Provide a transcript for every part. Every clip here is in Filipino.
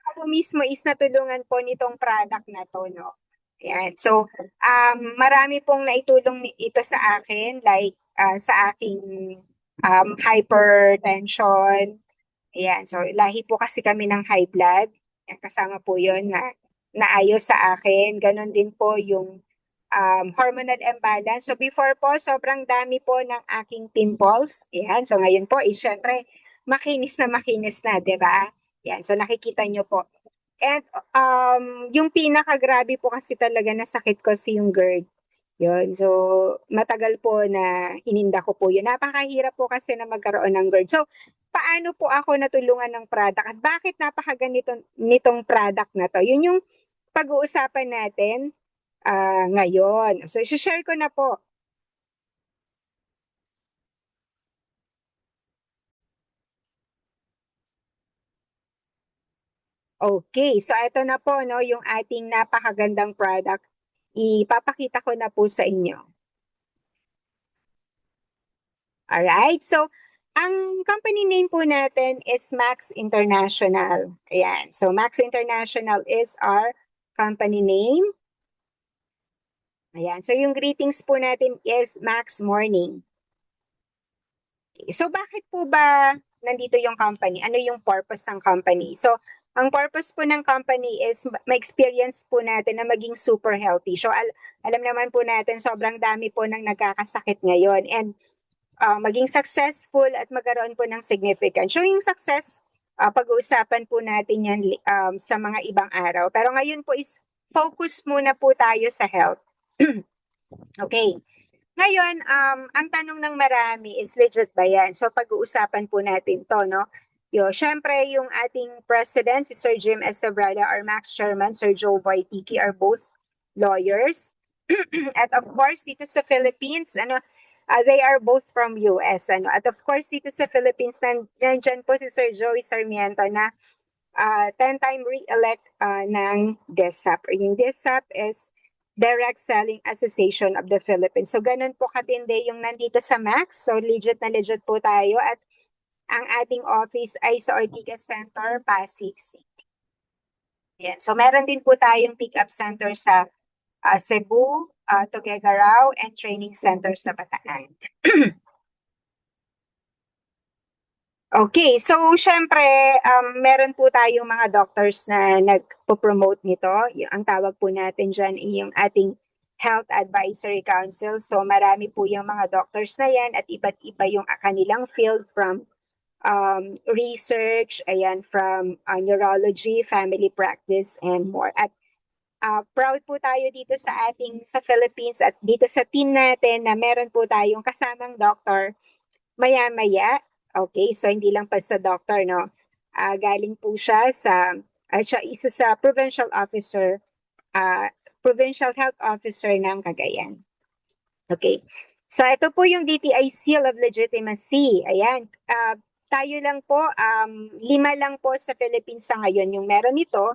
ako mismo is natulungan po nitong product na to, no? Ayan. So, marami pong naitulong ito sa akin, like sa aking hypertension. Ayan. So, lahi po kasi kami ng high blood. Ayan, kasama po yun na naayos sa akin. Ganon din po yung hormonal imbalance. So, before po, sobrang dami po ng aking pimples. Ayan. So, ngayon po, syempre, makinis na, di ba? Yan, so nakikita nyo po. And yung pinakagrabe po kasi talaga na sakit ko si yung GERD. Yun, so matagal po na ininda ko po yun. Napakahirap po kasi na magkaroon ng GERD. So, paano po ako natulungan ng product at bakit napakaganito nitong product na to? Yun yung pag-uusapan natin ngayon. So, share ko na po. Okay, so ito na po no, yung ating napakagandang product. Ipapakita ko na po sa inyo. Alright, so ang company name po natin is Max International. Ayan, so Max International is our company name. Ayan, so yung greetings po natin is Max Morning. So bakit po ba nandito yung company? Ano yung purpose ng company? So ang purpose po ng company is ma-experience po natin na maging super healthy. So alam naman po natin sobrang dami po ng nagkakasakit ngayon and maging successful at magkaroon po ng significance. So yung success, pag-uusapan po natin yan sa mga ibang araw. Pero ngayon po is focus muna po tayo sa health. Okay. Ngayon, ang tanong ng marami is legit ba yan? So pag-uusapan po natin to, no? Syempre, yung ating president, si Sir Jim Estebrada, our Max Chairman, Sir Joe Boytiki, are both lawyers. At of course, dito sa Philippines, they are both from US. At of course, dito sa Philippines, nandyan po si Sir Joey Sarmiento na 10-time re-elect ng DESAP. Yung DESAP is Direct Selling Association of the Philippines. So, ganun po katindi yung nandito sa Max. So, legit na legit po tayo. At ang ating office ay sa Ortigas Center, Pasig City. Yan. So, meron din po tayong pick-up center sa Cebu, Tuguegarao, and training center sa Bataan. Okay, so syempre, meron po tayong mga doctors na nagpo-promote nito. Ang tawag po natin dyan ay yung ating Health Advisory Council. So marami po yung mga doctors na yan at iba't iba yung kanilang field from research, ayan, from neurology, family practice, and more. At proud po tayo dito sa Philippines at dito sa team natin na meron po tayong kasamang doctor maya-maya. Okay, so hindi lang pa sa doctor, no? Galing po siya siya isa sa Provincial Health Officer ng Cagayan. Okay. So ito po yung DTI Seal of Legitimacy. Ayan. Tayo lang po, 5 lang po sa Philippines sa ngayon yung meron nito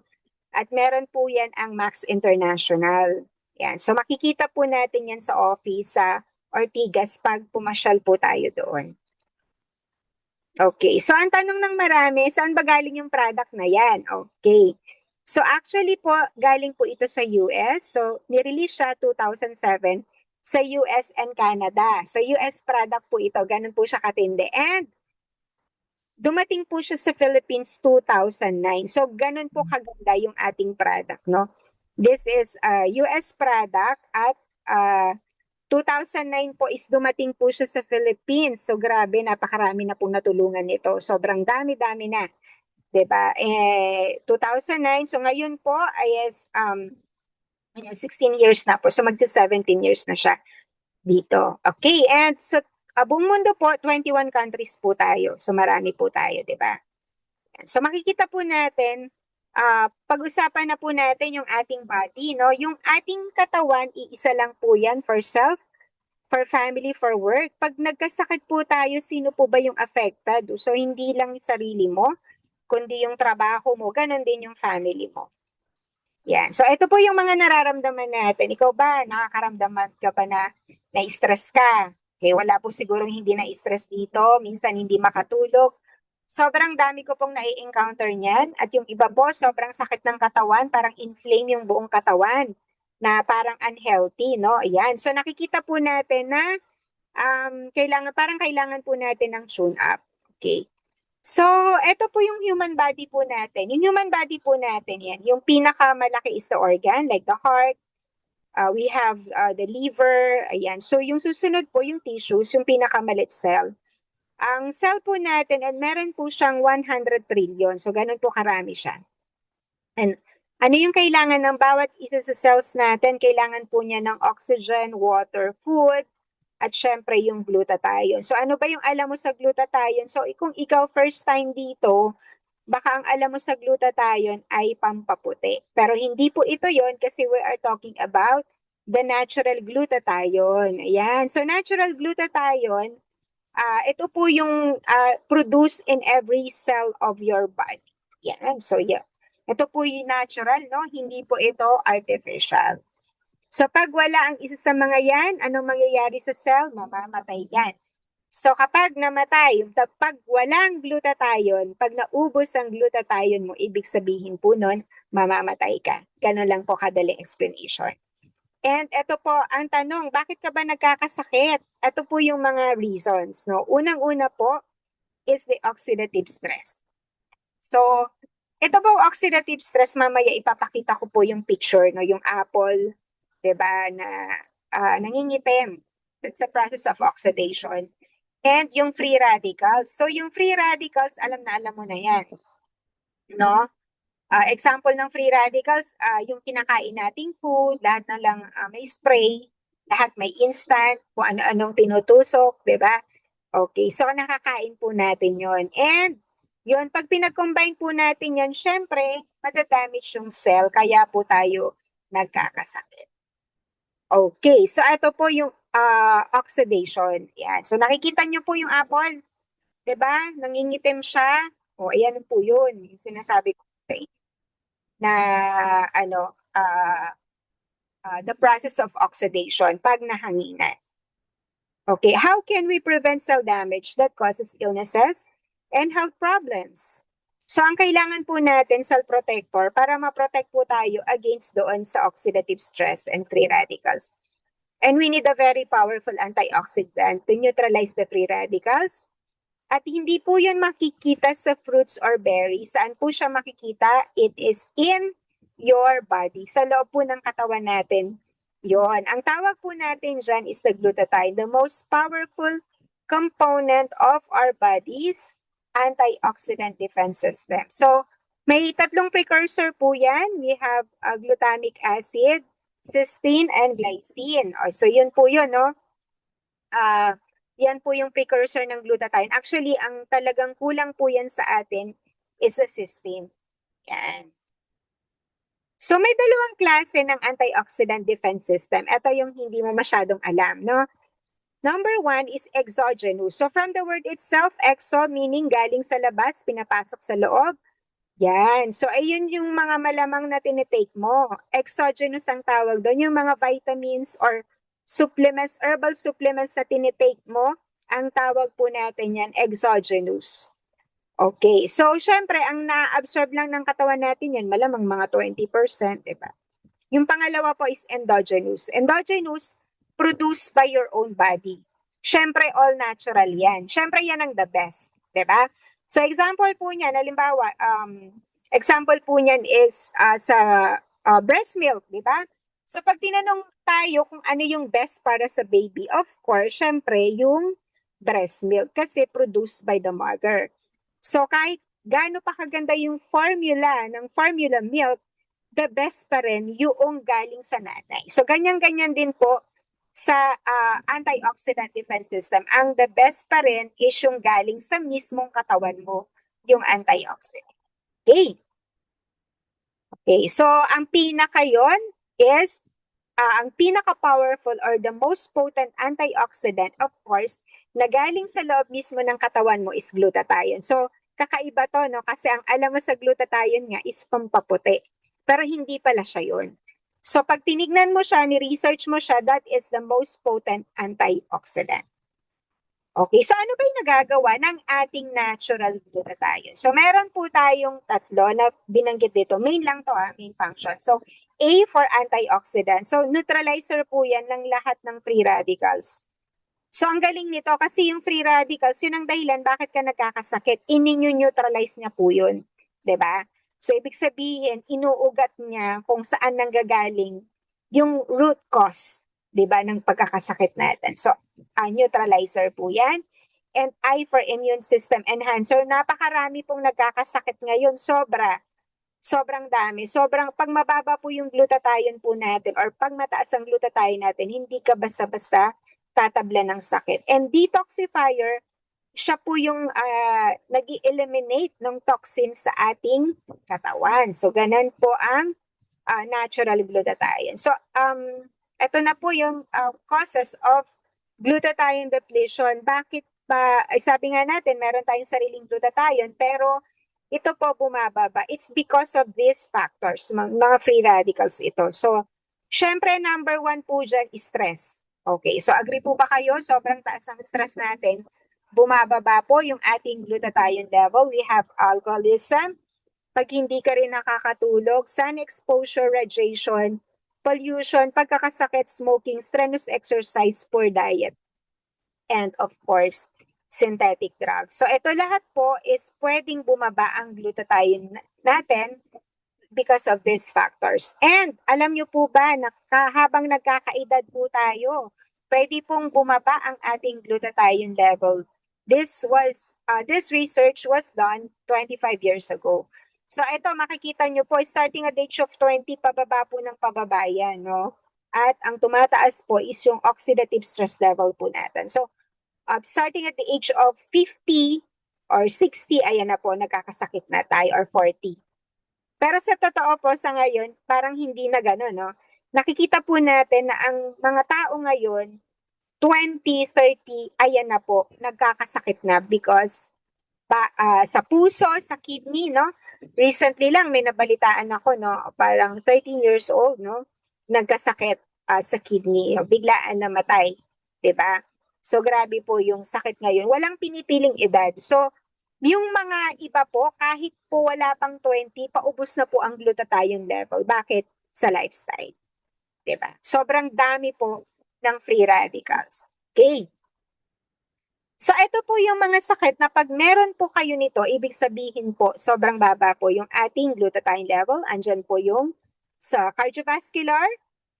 at meron po yan ang Max International. Yan. So makikita po natin yan sa office sa Ortigas pag pumasyal po tayo doon. Okay, so ang tanong ng marami, saan ba galing yung product na yan? Okay. So actually po, galing po ito sa US. So nirelease siya 2007 sa US and Canada. So US product po ito, ganun po siya katindi. And dumating po siya sa Philippines 2009. So ganun po kaganda yung ating product, no? This is a US product at 2009 po is dumating po siya sa Philippines. So grabe, napakarami na pong natulungan nito. Sobrang dami-dami na. 'Di ba? 2009, so ngayon po ay 16 years na po. So magsi-17 years na siya dito. Okay, and so buong mundo po, 21 countries po tayo. So marami po tayo, 'di ba? So makikita po natin, pag-usapan na po natin yung ating body, no? Yung ating katawan, iisa lang po yan for self, for family, for work. Pag nagkasakit po tayo, sino po ba yung affected? So hindi lang yung sarili mo, kundi yung trabaho mo, ganun din yung family mo. Yan. So ito po yung mga nararamdaman natin. Ikaw ba, nakakaramdaman ka pa na na-stress ka? Okay, wala po siguro hindi na-stress dito. Minsan hindi makatulog. sobrang dami ko pong nai-encounter niyan. At yung iba po, sobrang sakit ng katawan, parang inflame yung buong katawan na parang unhealthy, no? Ayan. So nakikita po natin na kailangan po natin ng tune up. Okay. So, ito po yung human body po natin. Yung human body po natin yan. Yung pinakamalaki is the organ, like the heart. We have the liver. Ayan. So, yung susunod po, yung tissues, yung pinakamalit cell. Ang cell po natin, and meron po siyang 100 trillion. So, ganun po karami siya. And ano yung kailangan ng bawat isa sa cells natin? Kailangan po niya ng oxygen, water, food, at syempre yung glutathione. So ano ba yung alam mo sa glutathione? So kung ikaw first time dito, baka ang alam mo sa glutathione ay pampaputi. Pero hindi po ito yon kasi we are talking about the natural glutathione. Ayan. So natural glutathione, ito po yung produced in every cell of your body. Yan. So yeah. Ito po yung natural, no? Hindi po ito artificial. So pag wala ang isa sa mga yan, anong mangyayari sa cell? Mamamatay yan. So kapag namatay, pag walang glutathione, pag naubos ang glutathione mo, ibig sabihin po nun, mamamatay ka. Ganun lang po kadaling explanation. And ito po ang tanong, bakit ka ba nagkakasakit? Ito po yung mga reasons. No? Unang-una po is the oxidative stress. So, ito po oxidative stress, mamaya ipapakita ko po yung picture, no? Yung apple, 'di ba, na nangingitim. That's a process of oxidation. And yung free radicals. So yung free radicals, alam na alam mo na yan. No? Example ng free radicals, yung kinakain nating food, lahat na lang may spray, lahat may instant, kung ano-anong tinutusok, 'di ba? Okay, so nakakain po natin yon. And yun, pag pinag-combine po natin yan, syempre, madadamage yung cell, kaya po tayo nagkakasakit. Okay, so ito po yung oxidation. Yan. So nakikita nyo po yung apple, 'di ba? Nangingitim siya. O, ayan po yun. Yung sinasabi ko sa inyo na ano, the process of oxidation pag nahanginan. Okay, how can we prevent cell damage that causes illnesses and health problems? So ang kailangan po natin cell protector para ma-protect po tayo against doon sa oxidative stress and free radicals. And we need a very powerful antioxidant to neutralize the free radicals. At hindi po yun makikita sa fruits or berries. Saan po siya makikita? It is in your body. Sa loob po ng katawan natin. Yon. Ang tawag po natin dyan is the glutathione, the most powerful component of our body's antioxidant defense system. So, may tatlong precursor po yan. We have glutamic acid, cysteine, and glycine. So, yun po yun, no? Yan po yung precursor ng glutathione. Actually, ang talagang kulang po yan sa atin is the cysteine. Yan. So may dalawang klase ng antioxidant defense system. Ito yung hindi mo masyadong alam, no? Number one is exogenous. So from the word itself, exo meaning galing sa labas, pinapasok sa loob. Yan. So ayun yung mga malamang na tinitake mo. Exogenous ang tawag doon. Yung mga vitamins or supplements, herbal supplements na tinitake mo, ang tawag po natin yan, exogenous. Okay, so syempre, ang na-absorb lang ng katawan natin yan, malamang mga 20%, diba? Yung pangalawa po is endogenous. Endogenous, produced by your own body. Syempre, all natural yan. Syempre, yan ang the best, diba? So example po niyan, halimbawa, example po niyan is sa breast milk, diba? So pag tinanong tayo kung ano yung best para sa baby, of course, syempre, yung breast milk kasi produced by the mother. So kahit gaano pa kaganda yung formula ng formula milk, the best pa rin yung galing sa nanay. So ganyan-ganyan din po sa antioxidant defense system. Ang the best pa rin is yung galing sa mismong katawan mo, yung antioxidant. Okay. Okay, so ang pinaka yon is ang pinaka-powerful or the most potent antioxidant, of course, na galing sa loob mismo ng katawan mo is glutathione. So, kakaiba to, no? Kasi ang alam mo sa glutathione nga is pampaputi. Pero hindi pala siya yun. So, pag tinignan mo siya, ni-research mo siya, that is the most potent antioxidant. Okay, so ano ba yung nagagawa ng ating natural glutathione? So meron po tayong tatlo na binanggit dito. Main lang to main function. So A for antioxidant. So neutralizer po yan ng lahat ng free radicals. So ang galing nito kasi yung free radicals, yun ang dahilan bakit ka nagkakasakit. Ininyo-neutralize niya po yun. 'Di ba? So ibig sabihin, inuugat niya kung saan nanggagaling yung root cause, 'di ba, ng pagkakasakit natin. So neutralizer po yan. And I for immune system enhancer. Napakarami pong nagkakasakit ngayon. Sobrang dami. Pag mababa po yung glutathione po natin or pag mataas ang glutathione natin, hindi ka basta-basta tatabla ng sakit. And detoxifier, siya po yung nag-eliminate ng toxin sa ating katawan. So, ganun po ang natural glutathione. So, ito na po yung causes of glutathione depletion. Bakit ba, sabi nga natin, meron tayong sariling glutathione, pero ito po bumababa. It's because of these factors, mga free radicals ito. So, syempre, number one po dyan is stress. Okay, so agree po ba kayo? Sobrang taas ng stress natin. Bumababa po yung ating glutathione level. We have alcoholism, pag hindi ka rin nakakatulog, sun exposure, radiation, pollution, pagkakasakit, smoking, strenuous exercise, poor diet, and of course, synthetic drugs. So ito lahat po is pwedeng bumaba ang glutathione natin because of these factors. And alam nyo po ba na habang nagkakaedad po tayo, pwede pong bumaba ang ating glutathione level. This research was done 25 years ago. So ito makikita nyo po, starting at the age of 20, pababa po ng pababa yan, no? At ang tumataas po is yung oxidative stress level po natin. So starting at the age of 50 or 60, ayan na po, nagkakasakit na tayo, or 40. Pero sa totoo po sa ngayon, parang hindi na gano'n, no? Nakikita po natin na ang mga tao ngayon, 20, 30, ayan na po, nagkakasakit na because sa puso, sa kidney, no? Recently lang may nabalitaan ako, no? Parang 13 years old, no? Nagkasakit sa kidney, biglaan namatay, 'di ba? So grabe po yung sakit ngayon. Walang pinipiling edad. So yung mga iba po, kahit po wala pang 20, paubos na po ang glutathione level. Bakit? Sa lifestyle. Diba? Sobrang dami po ng free radicals. Okay. So ito po yung mga sakit na pag meron po kayo nito, ibig sabihin po, sobrang baba po yung ating glutathione level. Andyan po yung sa cardiovascular,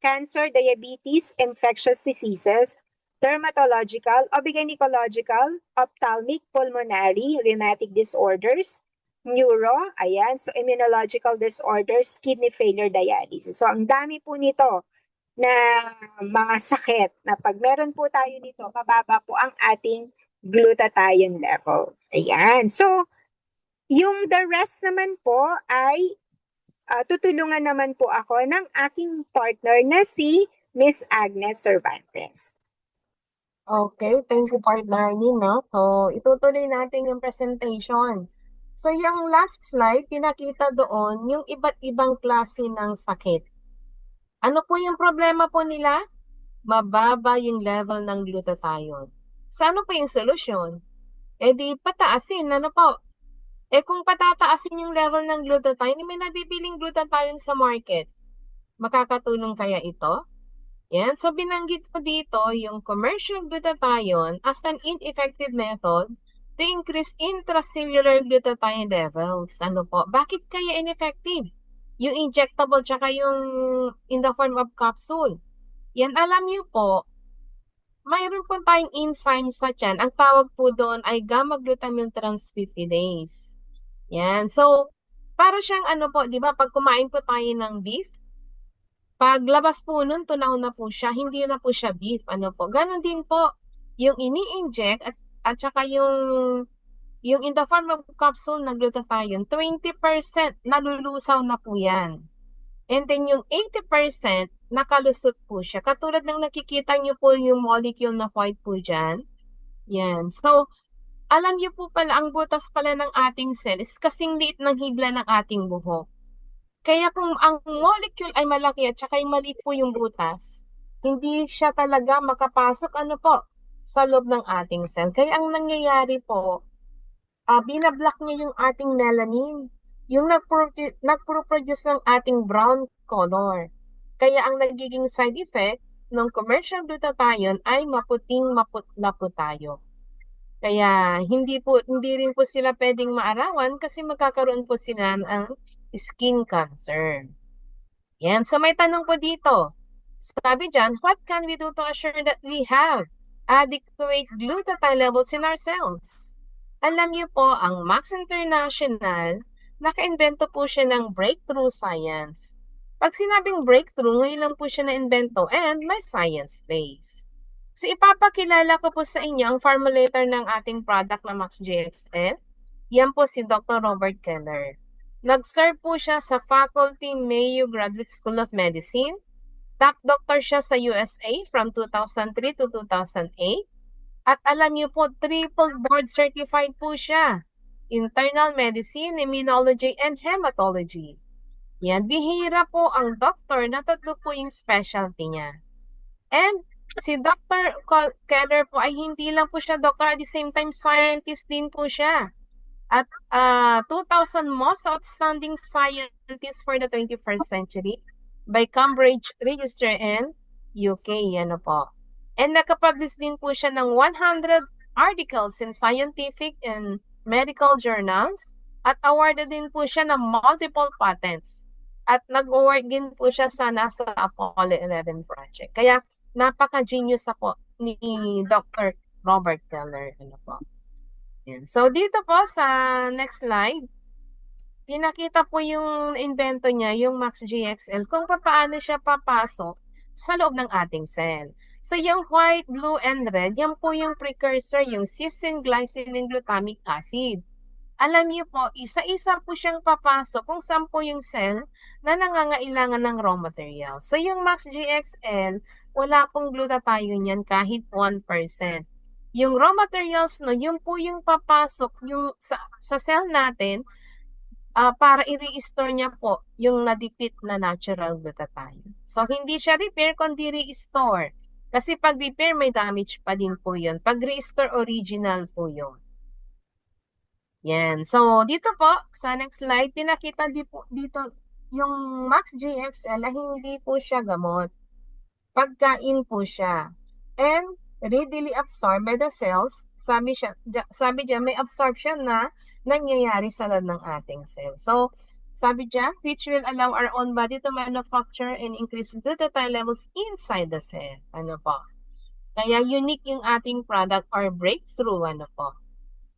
cancer, diabetes, infectious diseases, dermatological, obgynecological, ophthalmic, pulmonary, rheumatic disorders, neuro, ayan, so immunological disorders, kidney failure, dialysis. So ang dami po nito na mga sakit na pag meron po tayo nito, mababa po ang ating glutathione level. Ayan. So, yung the rest naman po ay tutulungan naman po ako ng aking partner na si Miss Agnes Cervantes. Okay, thank you partner Nina. So, itutuloy natin yung presentation. So, yung last slide, pinakita doon yung iba't ibang klase ng sakit. Ano po yung problema po nila? Mababa yung level ng glutathione. So, ano po yung solusyon? Eh di pataasin, ano po? Eh kung patataasin yung level ng glutathione, may nabibiling glutathione sa market. Makakatulong kaya ito? Yan. So, binanggit ko dito yung commercial glutathione as an ineffective method to increase intracellular glutathione levels. Ano po? Bakit kaya ineffective? Yung injectable tsaka yung in the form of capsule. Yan, alam niyo po, mayroon po tayong enzyme sa tiyan. Ang tawag po doon ay gamma-glutamyl transcriptase. Yan. So, para siyang ano po, di ba, pag kumain po tayo ng beef, paglabas po nun, tunaw na po siya, hindi na po siya beef. Ano po? Ganon din po, yung ini-inject at saka yung in the form of capsule na glutathione, 20% nalulusaw na po yan. And then yung 80% nakalusot po siya. Katulad ng nakikita niyo po yung molecule na white po dyan. Yan. So, alam niyo po pala, ang butas pala ng ating cell is kasing liit ng hibla ng ating buhok. Kaya kung ang molecule ay malaki at saka yung maliit po yung butas, hindi siya talaga makapasok, ano po, sa loob ng ating cell. Kaya ang nangyayari po, binablock niya yung ating melanin, yung nagpro-produce ng ating brown color. Kaya ang nagiging side effect ng commercial glutathione ay maputing maputla po tayo. Kaya hindi rin po sila pwedeng maarawan kasi magkakaroon po sila ng skin cancer. Yan. So may tanong po dito. Sabi dyan, what can we do to assure that we have adequate glutathione levels in our cells? Alam niyo po, ang Max International, naka-invento po siya ng breakthrough science. Pag sinabing breakthrough, ngayon lang po siya na-invento and may science base. So ipapakilala ko po sa inyo ang formulator ng ating product na Max GXL. Yan po si Dr. Robert Keller. Nag-serve po siya sa faculty Mayo Graduate School of Medicine. Top doctor siya sa USA from 2003 to 2008. At alam niyo po, triple board certified po siya. Internal Medicine, Immunology, and Hematology. Yan, bihira po ang doctor na tatlo po yung specialty niya. And si Dr. Keller po ay hindi lang po siya doctor, at the same time scientist din po siya. At 2,000 most outstanding scientists for the 21st century by Cambridge Register in UK. Ano po. And nakapublish din po siya ng 100 articles in scientific and medical journals at awarded din po siya ng multiple patents. At nag-award din po siya sa NASA Apollo 11 project. Kaya napaka-genius ako ni Dr. Robert Keller. Ano po. Yan. So, dito po sa next slide, pinakita po yung invento niya, yung Max GXL, kung paano siya papasok sa loob ng ating cell. So, yung white, blue, and red, yan po yung precursor, yung cysteine, glycine, and glutamic acid. Alam niyo po, isa-isa po siyang papasok kung saan po yung cell na nangangailangan ng raw material. So, yung Max GXL, wala pong glutathione yan kahit 1%. Yung raw materials, no, yun po yung papasok yung sa cell natin para i-restore niya po yung na-deplete na natural glutathione. So, hindi siya repair, kundi restore. Kasi pag repair, may damage pa din po yun. Pag restore, original po yun. Yan. So, dito po, sa next slide, pinakita dito yung Max GXL na hindi po siya gamot. Pagkain po siya. And readily absorbed by the cells. Sabi dyan, may absorption na nangyayari sa loob ng ating cell. So, sabi dyan, which will allow our own body to manufacture and increase glutathione levels inside the cell. Ano po? Kaya unique yung ating product or breakthrough. Ano po?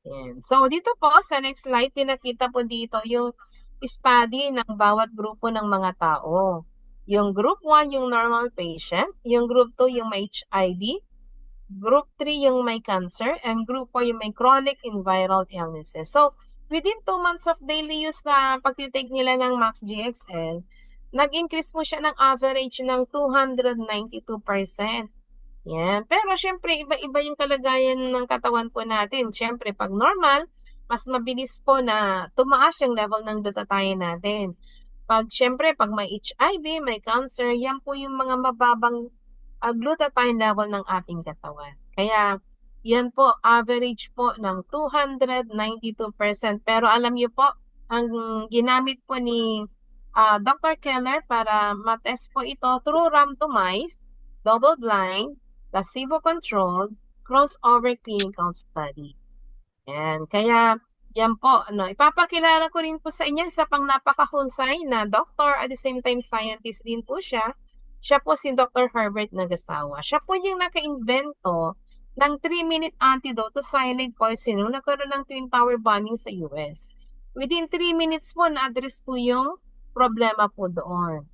Yan. So, dito po, sa next slide, pinakita po dito yung study ng bawat grupo ng mga tao. Yung group 1, yung normal patient. Yung group 2, yung may HIV. Group 3, yung may cancer. And group 4, yung may chronic and viral illnesses. So, within 2 months of daily use na pagtitake nila ng Max GXL, nag-increase mo siya ng average ng 292%. Yan. Pero syempre, iba-iba yung kalagayan ng katawan po natin. Syempre, pag normal, mas mabilis po na tumaas yung level ng glutathione natin. Syempre, pag may HIV, may cancer, yan po yung mga mababang glutathione level ng ating katawan. Kaya, yan po, average po ng 292%. Pero alam niyo po, ang ginamit po ni Dr. Keller para matest po ito through randomized, double-blind, placebo-controlled, crossover clinical study. Yan. Kaya, yan po. Ipapakilala ko rin po sa inyo sa pang napakahusay na doctor at the same time scientist din po siya. Siya po si Dr. Herbert Nagasawa. Siya po yung naka-invento ng 3-minute antidote to cyanide poisoning nung nagkaroon ng Twin Tower bombing sa US. Within 3 minutes po, na-address po yung problema po doon.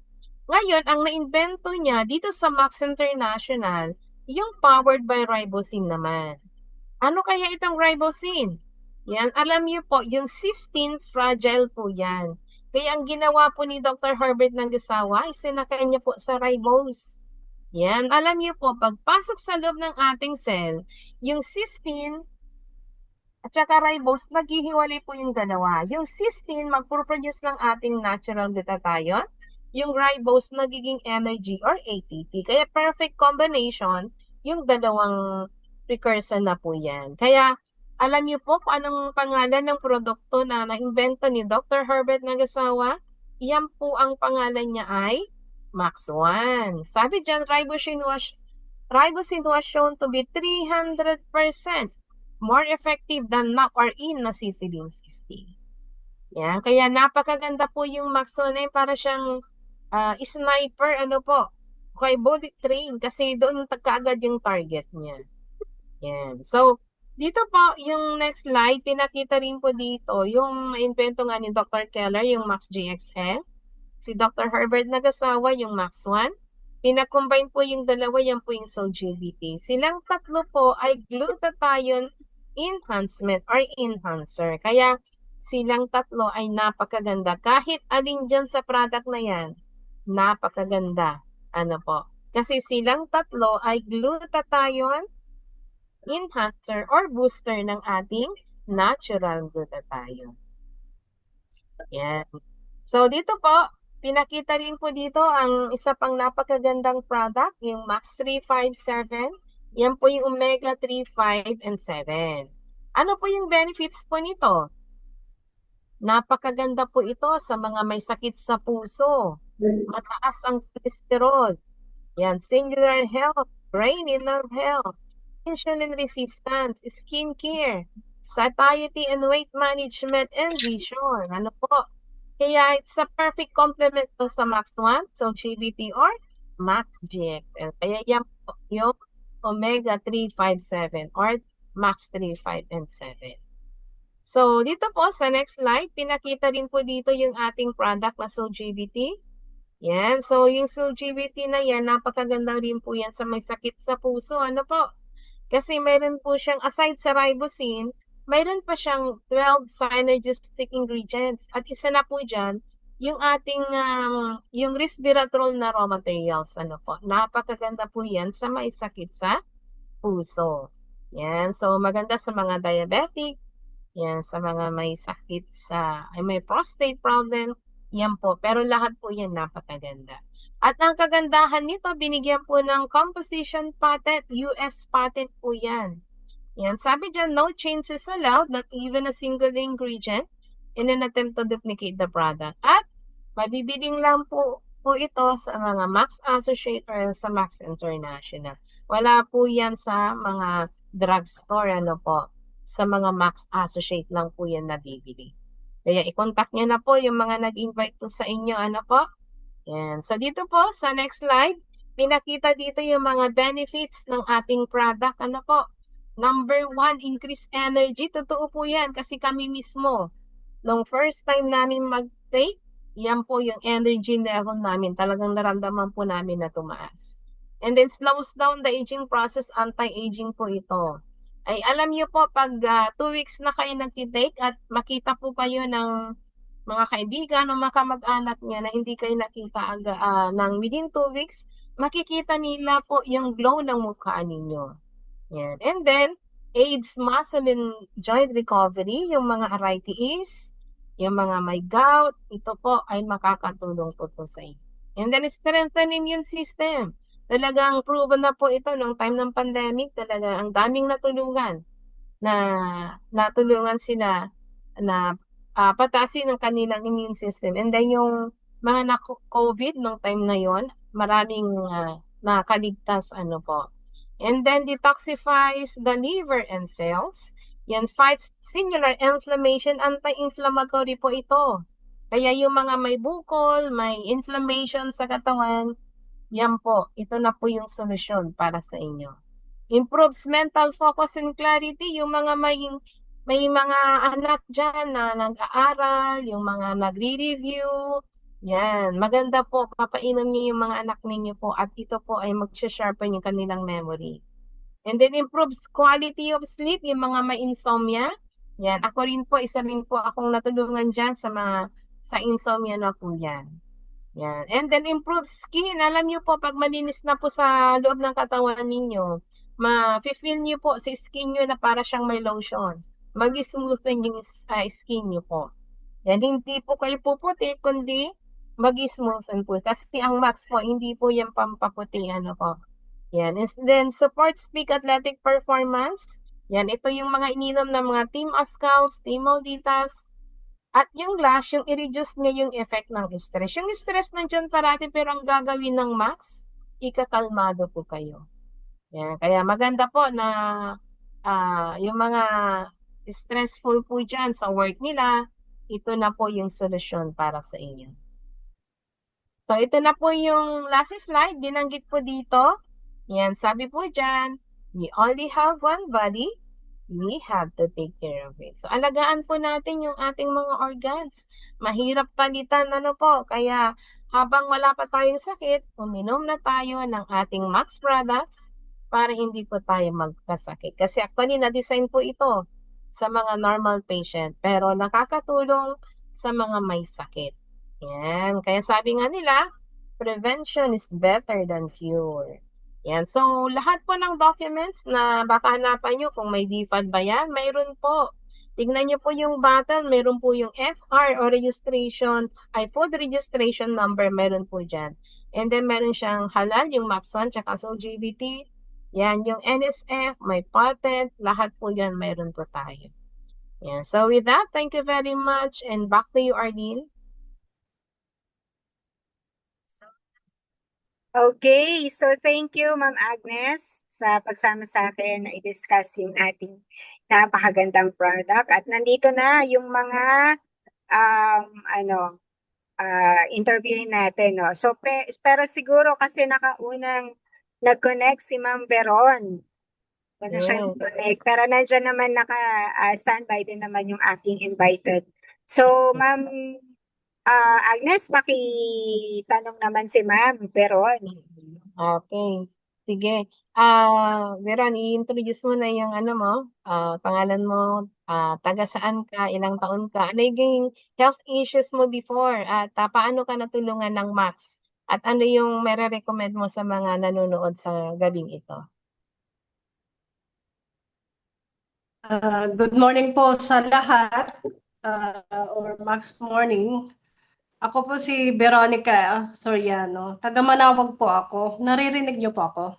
Ngayon, ang na-invento niya dito sa Max International, yung powered by ribosine naman. Ano kaya itong ribosine? Yan, alam niyo po, yung cysteine fragile po yan. Kaya ang ginawa po ni Dr. Herbert Nagasawa, isinakay niya po sa ribose. Yan, alam niyo po, pagpasok sa loob ng ating cell, yung cysteine at saka ribose, naghihiwalay po yung dalawa. Yung cysteine, magproduce ng ating natural glutathione. Yung ribose, nagiging energy or ATP. Kaya perfect combination yung dalawang precursor na po yan. Kaya alam niyo po kung anong pangalan ng produkto na naimbento ni Dr. Herbert Nagasawa? Yan po ang pangalan niya ay Max-1. Sabi dyan, ribosine was shown to be 300% more effective than NAC or inositidine cysteine. Yan. Kaya napakaganda po yung Max-1 ay para siyang sniper, kay bullet train kasi doon kaagad yung target niya. Yan. So, dito po, yung next slide, pinakita rin po dito, yung na-invento nga ni Dr. Keller, yung Max GXL. Si Dr. Herbert Nagasawa, yung Max 1. Pinakombine po yung dalawa, yan po yung SOLGBT. Silang tatlo po ay glutathione enhancement or enhancer. Kaya silang tatlo ay napakaganda. Kahit alin dyan sa product na yan, napakaganda. Kasi silang tatlo ay glutathione enhancer or booster ng ating natural glutathione. Yan. So, dito po, pinakita rin po dito ang isa pang napakagandang product, yung Max 357. Yan po yung Omega 3, 5, and 7. Ano po yung benefits po nito? Napakaganda po ito sa mga may sakit sa puso. Mataas ang cholesterol. Yan, singular health, brain and nerve health, insulin resistance, skin care, satiety and weight management, and vision. Kaya it's a perfect complement to sa Max 1, so GBT or Max GXL. Kaya yan po yung Omega 3, 5, 7 or Max 3, 5, and 7. So, dito po sa next slide, pinakita rin po dito yung ating product na SOLGBT. Yan. So, yung SOLGBT na yan, napakaganda rin po yan sa may sakit sa puso. Kasi mayroon po siyang, aside sa ribosine, mayroon pa siyang 12 synergistic ingredients. At isa na po dyan, yung ating, yung resveratrol na raw materials. Napakaganda po yan sa may sakit sa puso. Yan. So, maganda sa mga diabetic. Yan. Sa mga may sakit may prostate problem. Yan po. Pero lahat po yan napakaganda. At ang kagandahan nito, binigyan po ng composition patent, US patent po yan. Yan. Sabi dyan, no changes allowed, not even a single ingredient in an attempt to duplicate the product. At mabibiling lang po ito sa mga Max Associate or sa Max International. Wala po yan sa mga drugstore, sa mga Max Associate lang po yan nabibili. Kaya i-contact nyo na po yung mga nag-invite po sa inyo, Yan. So, dito po, sa next slide, pinakita dito yung mga benefits ng ating product, Number 1, increase energy. Totoo po yan kasi kami mismo, nung first time namin mag-take, yan po yung energy level namin. Talagang naramdaman po namin na tumaas. And then, slows down the aging process, anti-aging po ito. Ay alam niyo po, pag 2 weeks na kayo nag-take at makita po kayo ng mga kaibigan o mga kamag-anak niya na hindi kayo nakita ng within 2 weeks, makikita nila po yung glow ng mukha ninyo. Yan. And then, aids muscle and joint recovery, yung mga arthritis, yung mga may gout, ito po ay makakatulong po sa inyo. And then, strengthen immune system. Talagang proven na po ito nung time ng pandemic, talaga ang daming natulungan sila na patasin ang kanilang immune system. And then yung mga na-COVID nung time na yon, maraming nakaligtas And then detoxifies the liver and cells. Yan, fights singular inflammation, anti-inflammatory po ito. Kaya yung mga may bukol, may inflammation sa katawan, yan po, ito na po yung solusyon para sa inyo. Improves mental focus and clarity. Yung mga may mga anak dyan na nag-aaral, yung mga nagre-review, yan, maganda po, papainom niyo yung mga anak ninyo po at ito po ay mag-sharpen yung kanilang memory. And then improves quality of sleep, yung mga may insomnia. Yan, ako rin po, isa rin po akong natulungan dyan sa insomnia na po yan. Yan. And then improve skin. Alam niyo po, pag malinis na po sa loob ng katawan ninyo, ma-feel niyo po sa skin niyo na para siyang may lotion. Mag-smoothen yung skin niyo po. Yan, hindi po kayo puputi, kundi mag-smoothen po. Kasi ang Max po, hindi po yan pampaputi, Yan. And then, supports peak athletic performance. Yan, ito yung mga ininom ng mga Team Ascals, Team Malditas. At yung last, yung i-reduce niya yung effect ng stress. Yung stress nandyan parati, pero ang gagawin ng max, ikakalmado po kayo. Yan. Kaya maganda po na yung mga stressful po dyan sa work nila, ito na po yung solusyon para sa inyo. So, ito na po yung last slide. Binanggit po dito. Yan, sabi po dyan, we only have one body. We have to take care of it. So, alagaan po natin yung ating mga organs. Mahirap palitan, ano po. Kaya, habang wala pa tayong sakit, uminom na tayo ng ating Max products para hindi po tayo magkasakit. Kasi actually, na-design po ito sa mga normal patient. Pero nakakatulong sa mga may sakit. Yan. Kaya sabi nga nila, prevention is better than cure. Yan. So, lahat po ng documents na baka hanapan nyo kung may DFAD ba yan, mayroon po. Tignan nyo po yung button, mayroon po yung FR o registration, food registration number, mayroon po dyan. And then, meron siyang halal, yung MAX1, tsaka LGBT. Yan, yung NSF, may patent, lahat po yan, mayroon po tayo. Yan. So, with that, thank you very much. And back to you, Arlene. Okay, so thank you Ma'am Agnes sa pagsama sa akin na i-discuss yung ating napakagandang product. At nandito na yung mga interviewin natin. No? So, pero siguro kasi nakaunang nag-connect si Ma'am Veron. Wala siyang connect. Pero nandiyan naman naka-standby din naman yung aking invited. So, Ma'am Agnes, makitanong naman si Ma'am Veron. Okay. Sige. Veron, i-introduce mo na yung ano mo, pangalan mo, taga saan ka, ilang taon ka, ano yung health issues mo before, at paano ka natulungan ng Max, at ano yung mere-recommend mo sa mga nanonood sa gabing ito? Good morning po sa lahat, or Max Morning. Ako po si Veronica Soriano. Taga Manawag po ako. Naririnig niyo po ako?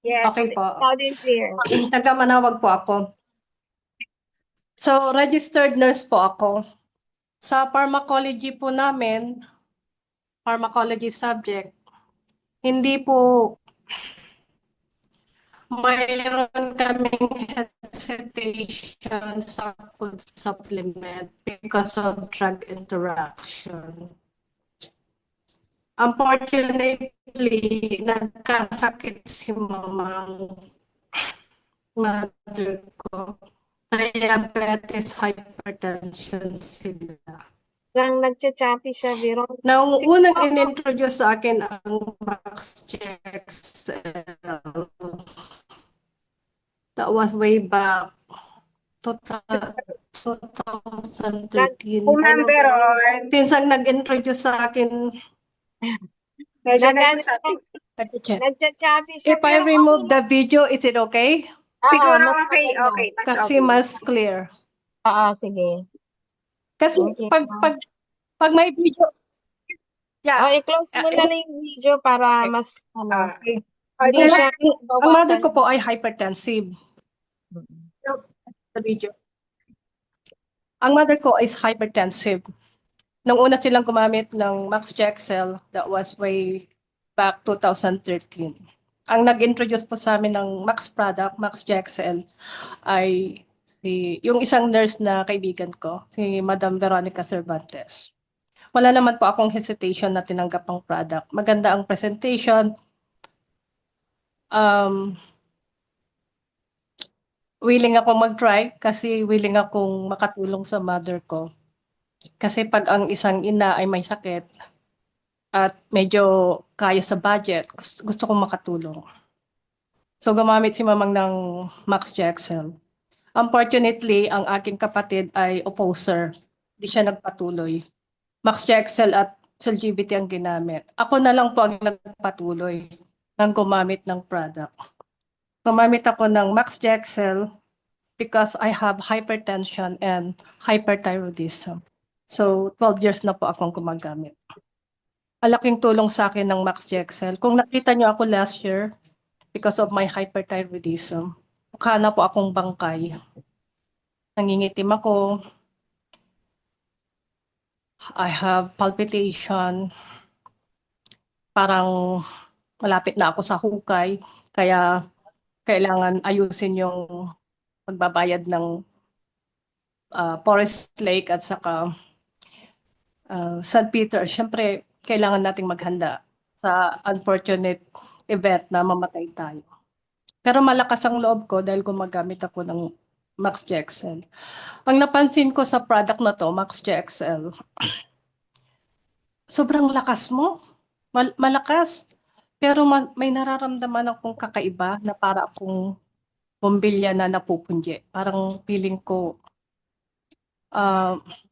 Yes. Okay po. Loud and clear. Taga Manawag po ako. So, registered nurse po ako. Sa pharmacology po namin, pharmacology subject, hindi po mayroon kaming hesitation sa food supplement because of drug interaction. Unfortunately, nagkasakit si mamang mother ko. Diabetes, hypertension sila. Lang nagcha-choppy siya, Veron. Nung unang in-introduce sa akin ang MaxGXL, that was way back 2013. Ma'am Veron, Since ang nag-introduce sa akin, medyo Nag- nagcha-choppy siya. if I remove the video, is it okay? siguro mas okay, maganda. okay. Mas Kasi okay. mas clear. Sige. Kasi Okay. pag may video, yeah. I-close mo na yung video para mas, Okay. hindi siya Ang mother ko po ay hypertensive. Sa video. Ang mother ko is hypertensive. Nung una silang gumamit ng MaxGXL, that was way back 2013. Ang nag-introduce po sa amin ng Max product, MaxGXL, ay yung isang nurse na kaibigan ko, si Madam Veronica Cervantes. Wala naman po akong hesitation na tinanggap ang product. Maganda ang presentation. Willing ako mag-try kasi willing akong makatulong sa mother ko. Kasi pag ang isang ina ay may sakit at medyo kaya sa budget, gusto kong makatulong. So gumamit si mamang ng MaxGXL. Unfortunately, ang aking kapatid ay opposer. Hindi siya nagpatuloy. MaxGXL at LGBT ang ginamit. Ako na lang po ang nagpatuloy ng gumamit ng product. Gumamit ako ng MaxGXL because I have hypertension and hyperthyroidism. So 12 years na po akong gumagamit. Malaking tulong sa akin ng Max Excel. Kung nakita niyo ako last year, because of my hyperthyroidism, mukha na po akong bangkay. Nangingitim ako, I have palpitation, parang malapit na ako sa hukay, kaya kailangan ayusin yung pagbabayad ng Forest Lake at saka St. Peter. Siyempre, kailangan nating maghanda sa unfortunate event na mamatay tayo. Pero malakas ang loob ko dahil gumagamit ako ng Max GXL. Ang napansin ko sa product na to, Max GXL, sobrang lakas mo. Malakas. Pero may nararamdaman akong kakaiba na para akong bumbilya na napupunje. Parang feeling ko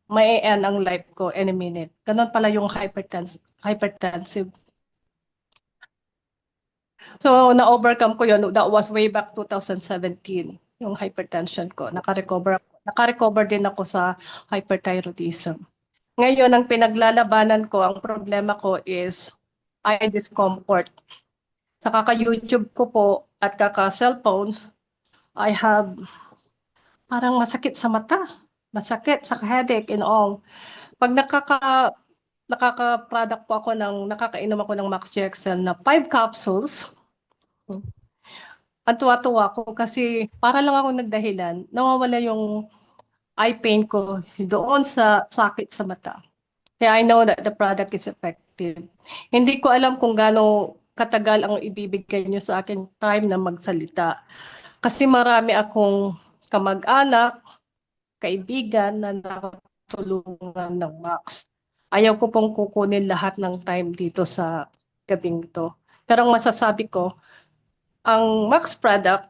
may end ang life ko any minute. Ganon pala yung hypertensive. So, na-overcome ko yun. That was way back 2017, yung hypertension ko. Nakarecover din ako sa hyperthyroidism. Ngayon, ang pinaglalabanan ko, ang problema ko is eye discomfort. Sa kaka-YouTube ko po at kaka-cellphone, I have parang masakit sa mata, masakit sa headache and all. Pag nakaka-product po ako nakakainom ako ng Max GXL na 5 capsules, ang tuwa-tuwa ko kasi para lang ako nagdahilan, nawawala yung eye pain ko doon sa sakit sa mata. Kaya I know that the product is effective. Hindi ko alam kung gaano katagal ang ibibigay niyo sa akin time na magsalita. Kasi marami akong kamag-anak, kaibigan na nakatulungan ng Max. Ayaw ko pong kukunin lahat ng time dito sa gabing ito. Pero ang masasabi ko, ang Max product,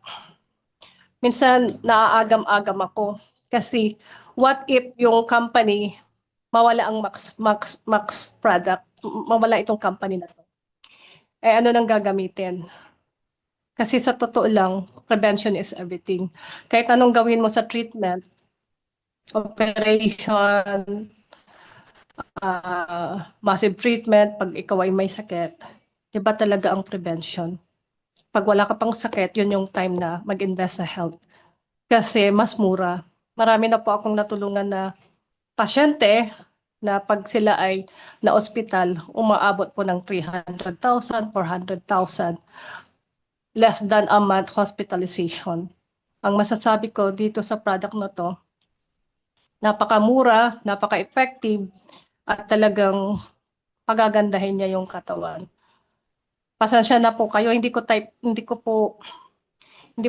minsan naaagam-agam ako. Kasi what if yung company mawala ang Max product, mawala itong company na to. Eh ano nang gagamitin? Kasi sa totoo lang, prevention is everything. Kahit anong gawin mo sa treatment, operation, massive treatment, pag ikaw ay may sakit, iba talaga ang prevention. Pag wala ka pang sakit, yun yung time na mag-invest sa health. Kasi mas mura. Marami na po akong natulungan na pasyente na pag sila ay na-ospital, umaabot po ng 300,000, 400,000, less than a month hospitalization. Ang masasabi ko dito sa product na to, napakamura, napaka-effective, at talagang pagagandahin niya yung katawan. Pasensya na po kayo, hindi po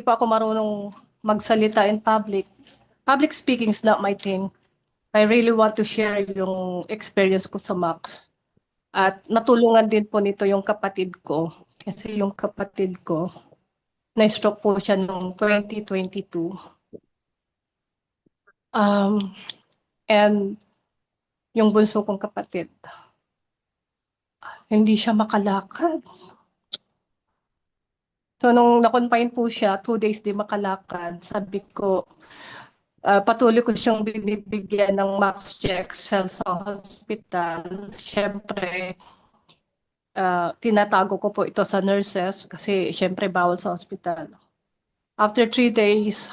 ako marunong magsalita in public. Public speaking is not my thing. I really want to share yung experience ko sa Max. At natulungan din po nito yung kapatid ko. Kasi yung kapatid ko, na-stroke po siya noong 2022. And yung bunso kong kapatid, hindi siya makalakad. So nung na-confine po siya, 2 days di makalakad, sabi ko, patuloy ko siyang binibigyan ng Max GXL sa hospital. Siyempre, tinatago ko po ito sa nurses kasi siyempre bawal sa hospital. After 3 days,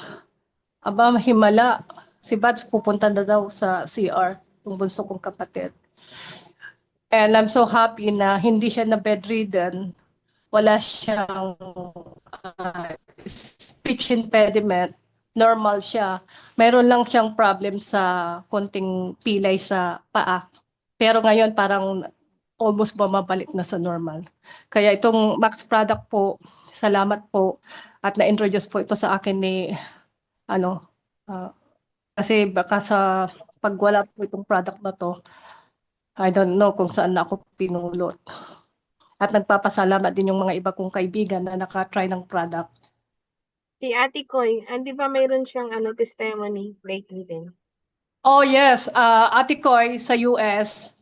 himala. Si Bads pupunta na daw sa CR, yung bunso kong kapatid. And I'm so happy na hindi siya na bedridden. Wala siyang speech impediment. Normal siya. Mayroon lang siyang problem sa konting pilay sa paa. Pero ngayon parang almost bumabalik na sa normal. Kaya itong Max product po, salamat po at na-introduce po ito sa akin ni kasi baka sa pag wala po itong product na to, I don't know kung saan na ako pinulot. At nagpapasalamat din yung mga iba kong kaibigan na naka-try ng product. Si Ate Koy, di ba mayroon siyang testimony lately din? Oh yes, Ate Koy sa US,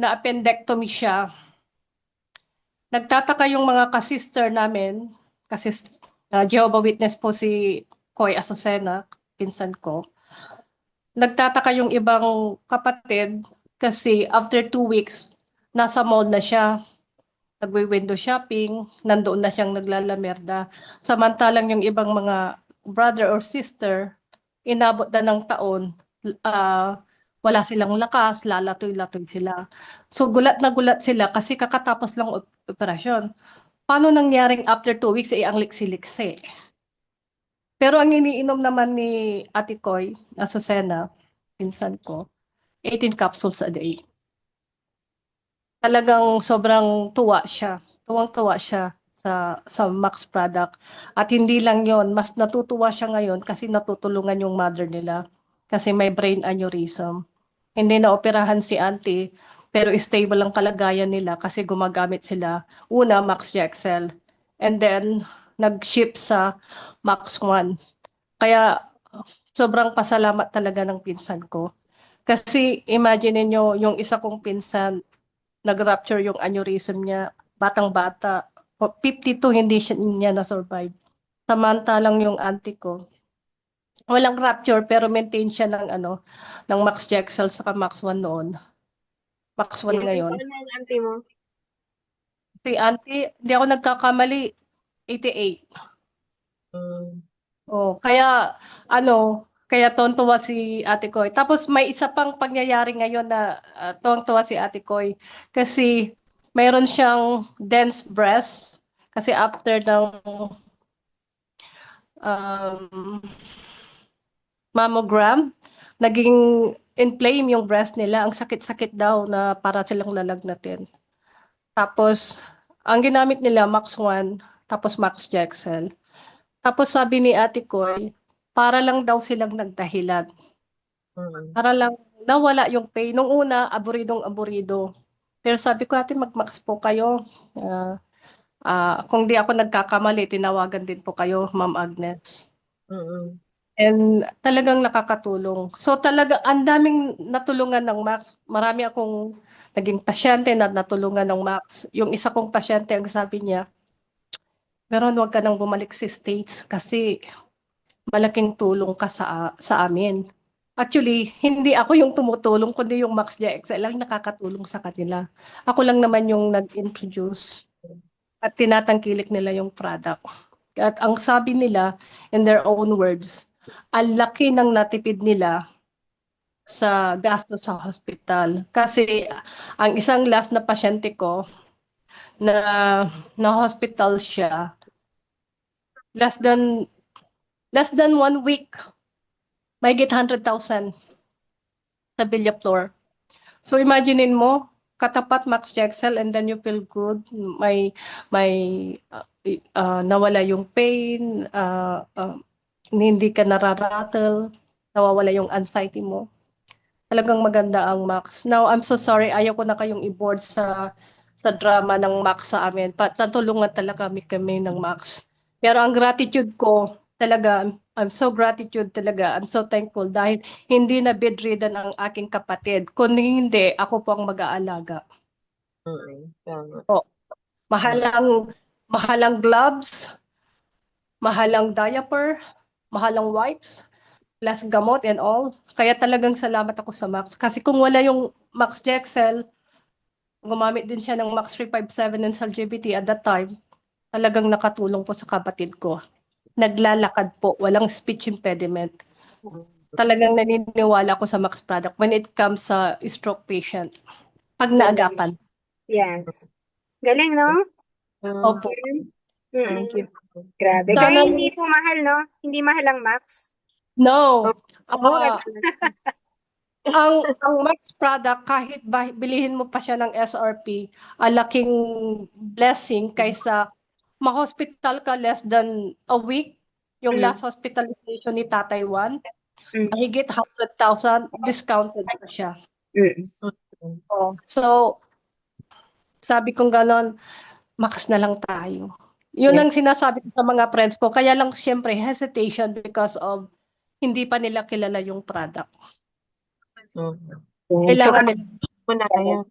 na appendectomy siya. Nagtataka yung mga kasister namin, kasi Jehovah Witness po si Koy Azucena, pinsan ko. Nagtataka yung ibang kapatid kasi after 2 weeks, nasa mall na siya, nagwi-window shopping, nandoon na siyang naglalamerda. Samantalang yung ibang mga brother or sister, inabot na ng taon, wala silang lakas, lalatoy-latoy sila. So gulat na gulat sila kasi kakatapos lang operasyon. Paano nangyaring after 2 weeks, ang liksi-liksi? Pero ang iniinom naman ni Ate Koy, Azucena, pinsan ko, 18 capsules a day. Talagang sobrang tuwa siya. Tuwang-tuwa siya sa Max product. At hindi lang yon, mas natutuwa siya ngayon kasi natutulungan yung mother nila. Kasi may brain aneurysm. Hindi na operahan si auntie, pero stable ang kalagayan nila kasi gumagamit sila. Una, Max Gexel. And then, nag-ship sa Max One. Kaya sobrang pasalamat talaga ng pinsan ko. Kasi imagine niyo yung isa kong pinsan, nag-rupture yung aneurysm niya, batang-bata. 52 hindi niya na-survive. Samantalang yung auntie ko, walang rupture pero maintain siya ng ng Max Gexel sa Max 1 noon. Max 1 Ilang ngayon. taon na ang auntie mo? Si auntie, hindi ako nagkakamali, 88. Mm. Oh, kaya kaya tuwang-tuwa si Ate Koy. Tapos may isa pang pangyayari ngayon na tuwang-tuwa si Ate Koy kasi mayroon siyang dense breast kasi after ng um, mammogram, naging inflame yung breast nila. Ang sakit-sakit daw na para silang lalagnatin. Tapos, ang ginamit nila, Max 1, tapos Max Gexel. Tapos sabi ni Ate Koy, para lang daw silang nagdahilan. Mm. Para lang nawala yung pain. Nung una, aburidong-aburido. Pero sabi ko, ate, mag-max po kayo. Kung di ako nagkakamali, tinawagan din po kayo, Ma'am Agnes. Mm. And talagang nakakatulong. So talaga, ang daming natulungan ng Max. Marami akong naging pasyente na natulungan ng Max. Yung isa kong pasyente, ang sabi niya, pero huwag ka nang bumalik sa States kasi malaking tulong ka sa amin. Actually, hindi ako yung tumutulong, kundi yung Max GXL lang nakakatulong sa kanila. Ako lang naman yung nag-introduce at tinatangkilik nila yung product. At ang sabi nila, in their own words, ang laki ng natipid nila sa gasto sa hospital. Kasi ang isang last na pasyente ko na na-hospital siya, less than 1 week, may get 100,000 sa Villaflor. So imaginein mo, katapat Max Gexel and then you feel good, may nawala yung pain, hindi ka nararattle, nawawala yung anxiety mo. Talagang maganda ang Max. Now, I'm so sorry, ayaw ko na kayong i-board sa drama ng Max sa amin. Tatulungan talaga kami ng Max. Pero ang gratitude ko, talaga, I'm so gratitude talaga. I'm so thankful dahil hindi na bedridden ang aking kapatid. Kung hindi, ako po ang mag-aalaga. Mm. Tama. O, mahalang gloves, mahalang diaper, mahalang wipes, plus gamot and all. Kaya talagang salamat ako sa Max. Kasi kung wala yung Max Gexel, gumamit din siya ng Max 357 and LGBT at that time, talagang nakatulong po sa kapatid ko. Naglalakad po, walang speech impediment. Talagang naniniwala ko sa Max product when it comes sa stroke patient. Pag naagapan. Yes. Galing, no? Opo. Thank you. Grabe. Sana- Kaya hindi po mahal, no? Hindi mahal ang Max. No. Mura Ang Max product, kahit bilihin mo pa siya ng SRP, laking blessing kaysa ma-hospital ka less than a week. Yung last hospitalization ni Tatay Juan, mahigit 100,000, discounted pa siya. Oh, so, sabi kong ganon, Max na lang tayo. Yun ang sinasabi ko sa mga friends ko. Kaya lang, syempre, hesitation because of hindi pa nila kilala yung product. Kailangan nila. Muna kayo.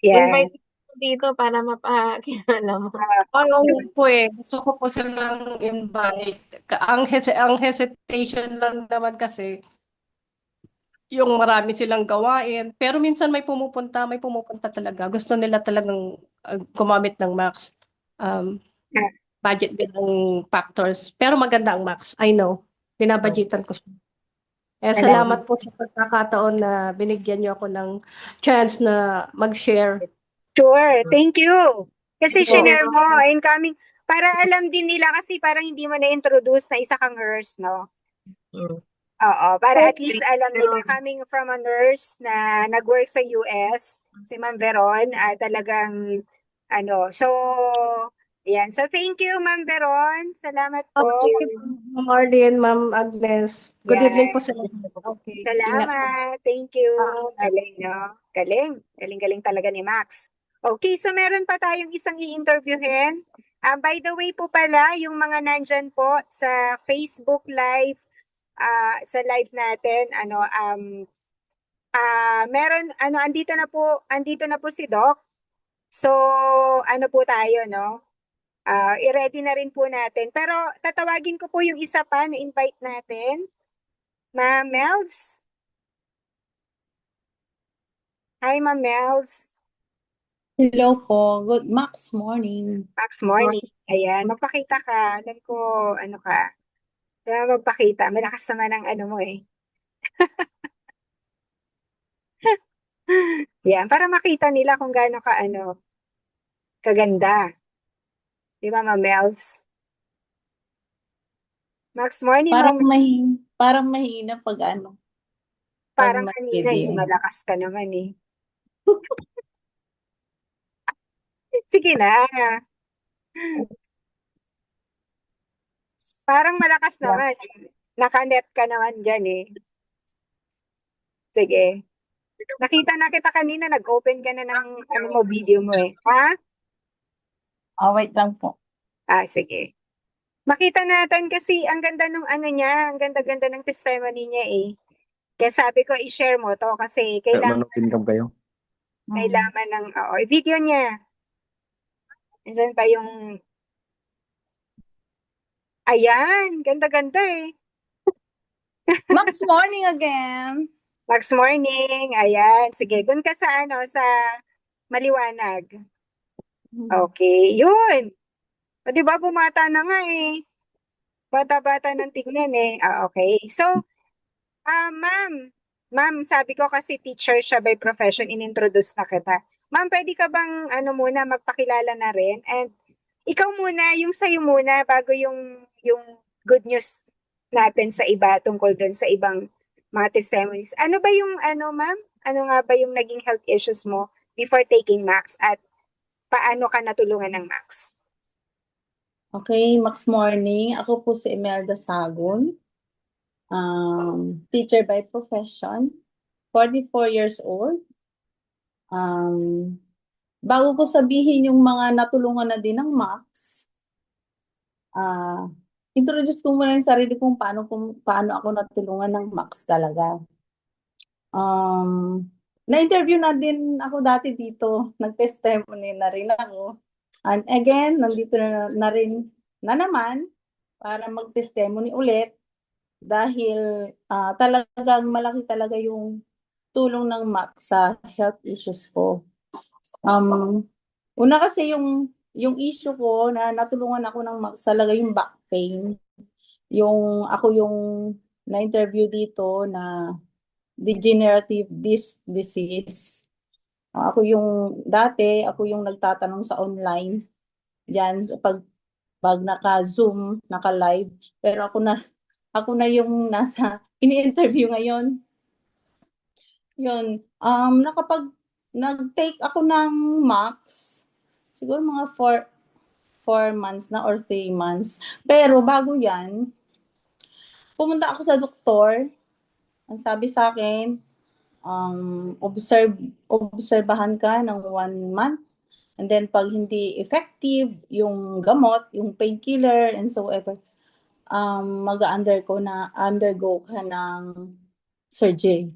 Yeah. Invite ko dito para mapakilala mo. Parang po gusto ko po silang invite. Ang hesitation lang naman kasi, yung marami silang gawain. Pero minsan may pumupunta talaga. Gusto nila talagang gumamit ng Max. Um, Ah, budget din ang factors. Pero maganda ang Max. I know. Binabudgetan ko siya. Salamat. Salamat po sa pagkakataon na binigyan niyo ako ng chance na mag-share. Sure, thank you. Kasi So, shinare mo, incoming, para alam din nila kasi parang hindi mo na-introduce na isa kang nurse, no? mm. Oo, para at least alam nila, Pero, coming from a nurse na nag-work sa US, si Ma'am Veron, talagang, so, yan. So, thank you, Ma'am Veron. Salamat po. Thank you po, Ma'am Arlene, Ma'am Agnes. Good evening po Yan. sa lahat. Okay, ingat po. Salamat. Thank you. Galing, no? Galing. Galing-galing talaga ni Max. Okay, so meron pa tayong isang i-interviewin. By the way po pala, yung mga nandyan po sa Facebook Live, sa live natin, meron, andito na po si Doc. So, po tayo, no? I-ready na rin po natin. Pero tatawagin ko po yung isa pa na invite natin. Ma'am Mels. Hi, Ma'am Mels. Hello po. Good Max morning. Max morning. Ayan, magpakita ka. Alam ko, ka. Kaya magpakita. Malakas naman ang mo eh. Yan, para makita nila kung gaano ka, kaganda. Di ba, Ma'am Mels? Max morning, Ma'am. Parang mahina pag pag Parang kanina, mag-video. malakas ka naman eh. Sige na. Parang malakas naman. Nakanet ka naman dyan eh. Sige. Nakita na kita kanina, nag-open ka na ng video mo eh. Ha? Wait lang po. Sige. Makita natin kasi ang ganda nung niya, ang ganda-ganda ng testimony niya eh. Kaya sabi ko i-share mo to kasi kailangan kayo? ng video niya. Minsan pa yung ayan, ganda-ganda eh. Max morning again. Max morning, ayan. Sige, dun ka sa sa maliwanag. Okay, yun. O, di ba bumata na nga eh. Bata-bata ng tignan eh. Okay. So, ma'am, sabi ko kasi teacher siya by profession, inintroduce na kita. Ma'am, pwede ka bang muna magpakilala na rin? And ikaw muna, yung sa'yo muna bago yung good news natin sa iba tungkol doon sa ibang mga testimonies. Ano ba yung ma'am? Ano nga ba yung naging health issues mo before taking Max at paano ka natulungan ng Max? Okay, Max morning. Ako po si Imelda Sagun. Teacher by profession. 44 years old. Bago ko sabihin yung mga natulungan na din ng Max, introduce ko muna yung sarili kung paano ako natulungan ng Max talaga. Na-interview na din ako dati dito. Nag-testimony na rin ako. And again, nandito na rin na naman para mag-testimony ulit dahil talagang malaki talaga yung tulong ng Max sa health issues ko. Una kasi yung issue ko na natulungan ako ng Max talaga yung back pain. Ako yung na-interview dito na degenerative disc disease. Ako yung nagtatanong sa online diyan pag naka-Zoom, naka-live, pero ako na yung ini-interview ngayon. Yun, nag-take ako ng Max siguro mga 4 months na or 3 months. Pero bago 'yan, pumunta ako sa doktor. Ang sabi sa akin, obserbahan ka ng 1 month. And then pag hindi effective yung gamot, yung painkiller and so ever, undergo ka ng surgery.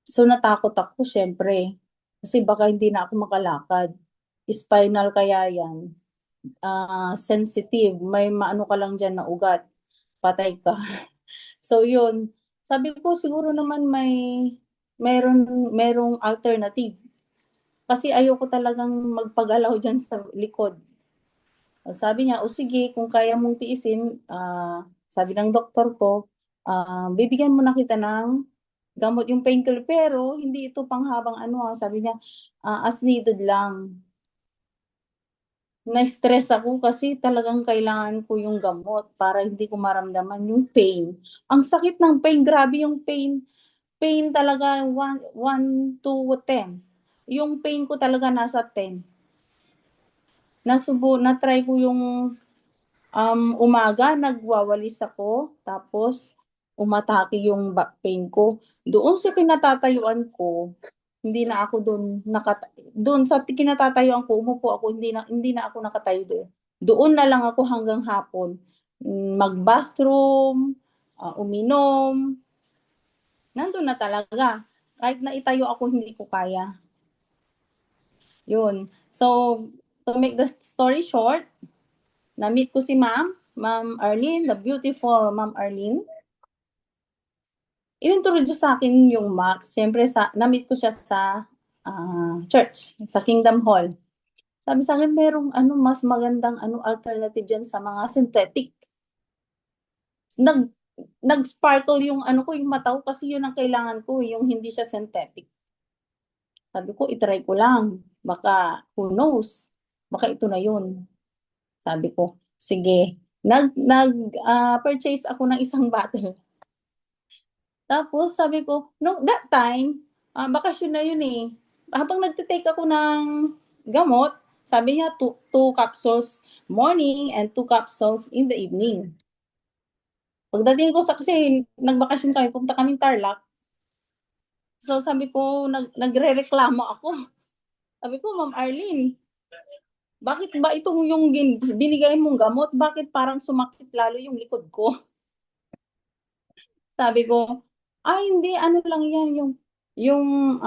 So natakot ako syempre. Kasi baka hindi na ako makalakad. Spinal kaya yan. Sensitive. May maano ka lang dyan na ugat. Patay ka. So yun, Sabi ko siguro naman merong alternative. Kasi ayoko talagang magpagalaw diyan sa likod. Sabi niya, "O sige, kung kaya mong tiisin, sabi ng doktor ko, bibigyan mo na kita ng gamot yung painkiller pero hindi ito panghabang ano, sabi niya, as needed lang." Na-stress ako kasi talagang kailangan ko yung gamot para hindi ko maramdaman yung pain. Ang sakit ng pain, grabe yung pain. Pain talaga 1 to 10. Yung pain ko talaga nasa 10. Na-try ko yung umaga nagwawalis ako, tapos umatake yung back pain ko. Doon sa kinatatayuan ko, hindi na ako doon sa kinatatayuan ko, umupo ako, hindi na ako nakatayo doon. Doon na lang ako hanggang hapon. Mag-bathroom, uminom, nandun na talaga. Kahit na itayo ako, hindi ko kaya. Yun. So, to make the story short, na-meet ko si Ma'am Arlene, the beautiful Ma'am Arlene. Inintroduce sa akin yung Max. Siyempre, na-meet ko siya sa church, sa Kingdom Hall. Sabi sa akin, merong mas magandang alternative dyan sa mga synthetic. Nag-sparkle yung yung mata ko kasi yun ang kailangan ko, yung hindi siya synthetic. Sabi ko, itry ko lang. Baka, who knows? Baka ito na yun. Sabi ko, sige. Purchase ako ng isang bottle. Tapos sabi ko, that time, bakasyon na yun eh. Habang nagtitake ako ng gamot, sabi niya, 2 capsules morning and 2 capsules in the evening. Pagdating ko kasi nagbakasyon kami, pumunta kaming Tarlac. So sabi ko, nagrereklamo ako. Sabi ko, Ma'am Arlene, bakit ba itong yung binigay mong gamot, bakit parang sumakit lalo yung likod ko? Sabi ko, hindi, ano lang yan, yung,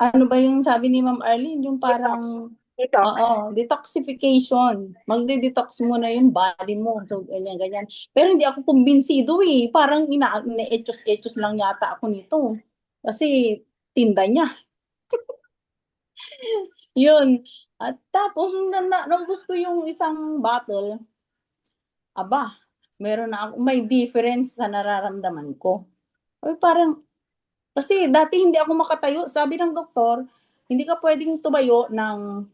ano ba yung sabi ni Ma'am Arlene, yung parang, Detox. detoxification. Magde-detox mo na yung body mo. So, ganyan. Pero hindi ako kumbinsido eh. Parang ina-etchos-etchos lang yata ako nito. Kasi, tinda niya. Yun. At tapos, naubos ko yung isang bottle, may difference sa nararamdaman ko. Ay, parang, kasi dati hindi ako makatayo. Sabi ng doktor, hindi ka pwedeng tumayo ng,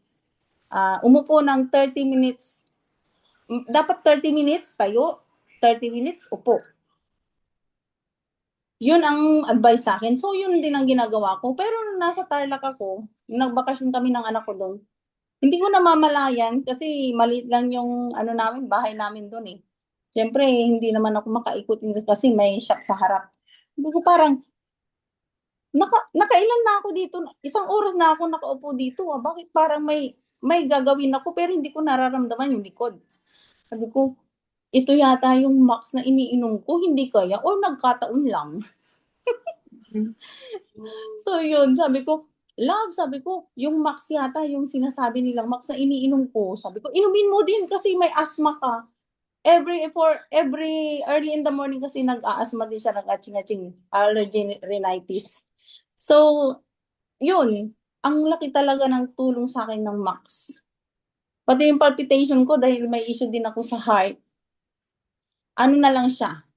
umupo ng 30 minutes. Dapat 30 minutes tayo, 30 minutes upo. Yun ang advice sa akin. So, yun din ang ginagawa ko. Pero nung nasa Tarlac ako, nagbakasyon kami ng anak ko doon, hindi ko namamalayan kasi maliit lang yung bahay namin doon eh. Siyempre, hindi naman ako makaikot kasi may shop sa harap. Hindi ko parang, nakailan na ako dito, 1 oras na ako nakaupo dito. Bakit parang may gagawin ako pero hindi ko nararamdaman yung likod. Sabi ko, ito yata yung Max na iniinom ko, hindi kaya, or nagkataon lang. So yun, sabi ko, love, sabi ko, yung Max yata, yung sinasabi nilang Max na iniinom ko. Sabi ko, inumin mo din kasi may asthma ka. Every early in the morning kasi nag-a-asthma din siya, nag-atching-atching, allergy rhinitis. So, yun, ang laki talaga ng tulong sa akin ng Max. Pati yung palpitation ko dahil may issue din ako sa heart. Ano na lang siya.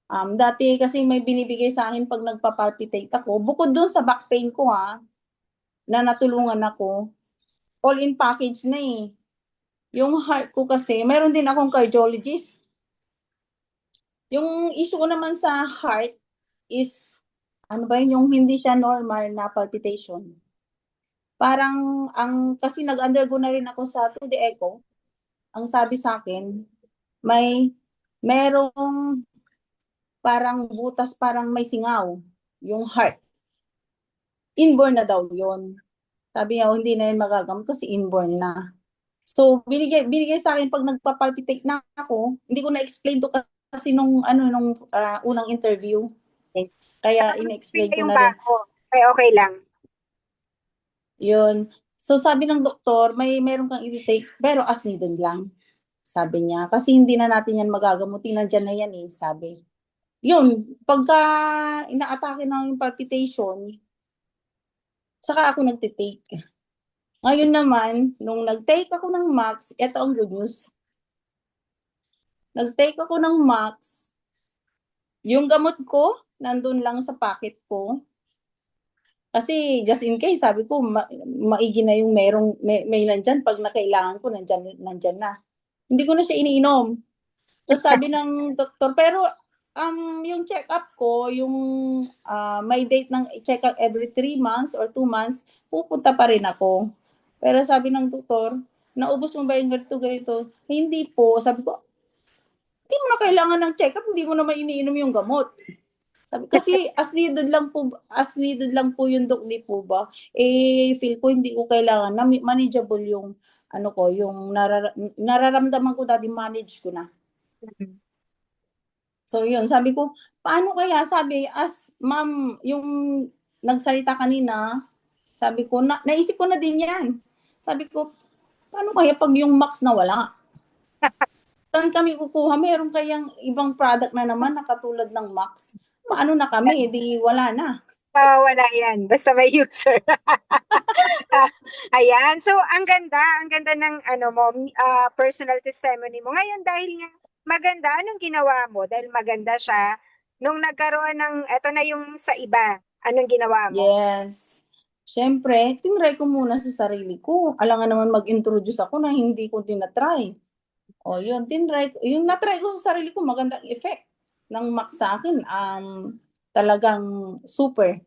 Dati kasi may binibigay sa akin pag nagpa-palpitate ako. Bukod doon sa back pain ko na natulungan ako, all-in package na eh. Yung heart ko kasi, meron din akong cardiologist. Yung issue ko naman sa heart is, yung hindi siya normal na palpitation. Parang, kasi nag-undergo na rin ako sa 2D echo, ang sabi sa akin, merong parang butas, parang may singaw, yung heart. Inborn na daw yun. Sabi niya, hindi na yun magagamot kasi inborn na. So, binigay sa akin pag nagpa-palpitate na ako, hindi ko na-explain to kasi nung unang interview. Kaya in-explain ko na rin. Okay lang. Yun. So, sabi ng doktor, meron kang i-take, pero as needed lang. Sabi niya. Kasi hindi na natin yan magagamutin, nandyan na yan eh, sabi. yun, pagka inaatake na yung palpitation, saka ako nagtitake. Ngayon naman, nung nag-take ako ng Max, ito ang good news. Nag-take ako ng Max, yung gamot ko, nandun lang sa pocket ko. Kasi just in case, sabi ko, maigi na yung may nandyan. Pag nakailangan ko, nandyan na. Hindi ko na siya iniinom. Tapos sabi ng doktor, pero yung check-up ko, yung may date ng check-up every 3 months or 2 months, pupunta pa rin ako. Pero sabi ng doktor, naubos mo ba yung ganito? Hindi po. Sabi ko, hindi mo na kailangan ng check-up, hindi mo naman iniinom yung gamot. Sabi, kasi as needed lang po yung doc, di po ba? Feel ko hindi ko kailangan na manageable yung yung nararamdaman ko dati, manage ko na. So yun, sabi ko, paano kaya? Sabi, as ma'am, yung nagsalita kanina, sabi ko, naisip ko na din yan. Sabi ko, paano kaya pag yung Max na wala? Saan kami kukuha? Meron kayang ibang product na naman na katulad ng Max? Paano na kami? Di wala na. Wala yan. Basta may user. Ayan. So, ang ganda ng personal testimony mo. Ngayon, dahil nga maganda, anong ginawa mo? Dahil maganda siya, nung nagkaroon ng, eto na yung sa iba, anong ginawa mo? Yes. Siyempre, tinry ko muna sa sarili ko. Alangan naman mag-introduce ako na hindi ko tinatry. O yun, yung natry ko sa sarili ko, magandang effect ng Max sa akin. Talagang super.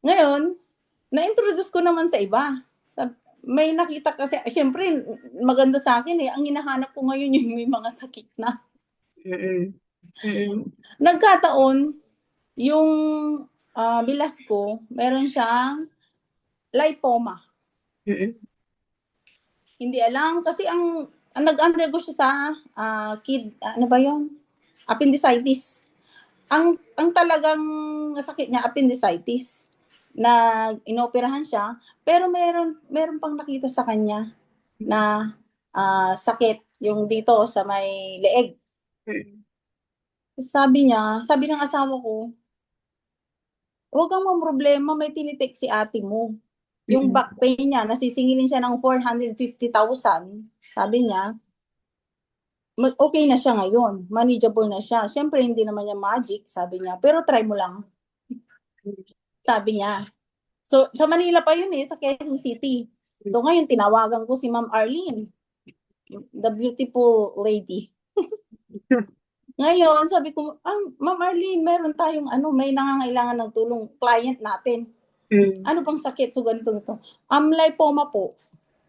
Ngayon, na-introduce ko naman sa iba. May nakita kasi, siyempre, maganda sa akin eh. Ang hinahanap ko ngayon yung may mga sakit na. Nagkataon, yung bilas ko, meron siyang lipoma. Hindi alam, kasi ang nag-undergo siya sa appendicitis. Ang talagang sakit niya, appendicitis, na inoperahan siya, pero meron pang nakita sa kanya na sakit yung dito sa may leeg. Sabi ng asawa ko, huwag kang problema, may tinitik si ate mo. Yung back pain niya, nasisingilin siya ng 450,000. Sabi niya, okay na siya ngayon. Manageable na siya. Siyempre, hindi naman niya magic, sabi niya. Pero try mo lang. Sabi niya. So, sa Manila pa yun sa Quezon City. So, ngayon, tinawagan ko si Ma'am Arlene, the beautiful lady. Ngayon, sabi ko, Ma'am Arlene, meron tayong may nangangailangan ng tulong, client natin. Ano bang sakit? So, ganito. Lipoma po.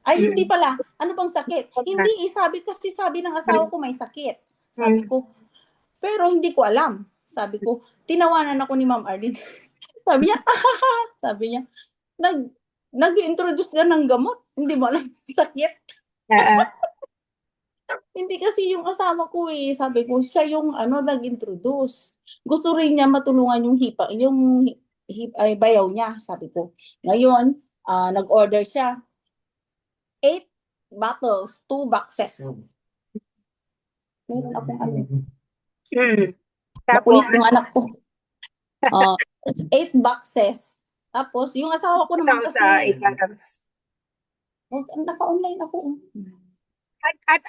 Ay, hindi pala. Ano bang sakit? Hindi, sabi ng asawa ko may sakit. Sabi ko, pero hindi ko alam. Sabi ko, tinawanan ako ni Ma'am Arlene. Sabi niya, sabi niya, nag-introduce ka ng gamot. Hindi mo alam sakit. Hindi kasi yung asawa ko sabi ko, siya yung nag-introduce. Gusto rin niya matulungan yung bayaw niya, sabi ko. Ngayon, nag-order siya. 8 bottles, 2 boxes. Meron akong Makulit yung anak ko. 8 boxes. Tapos, yung asawa ko naman kasi, naka-online ako. At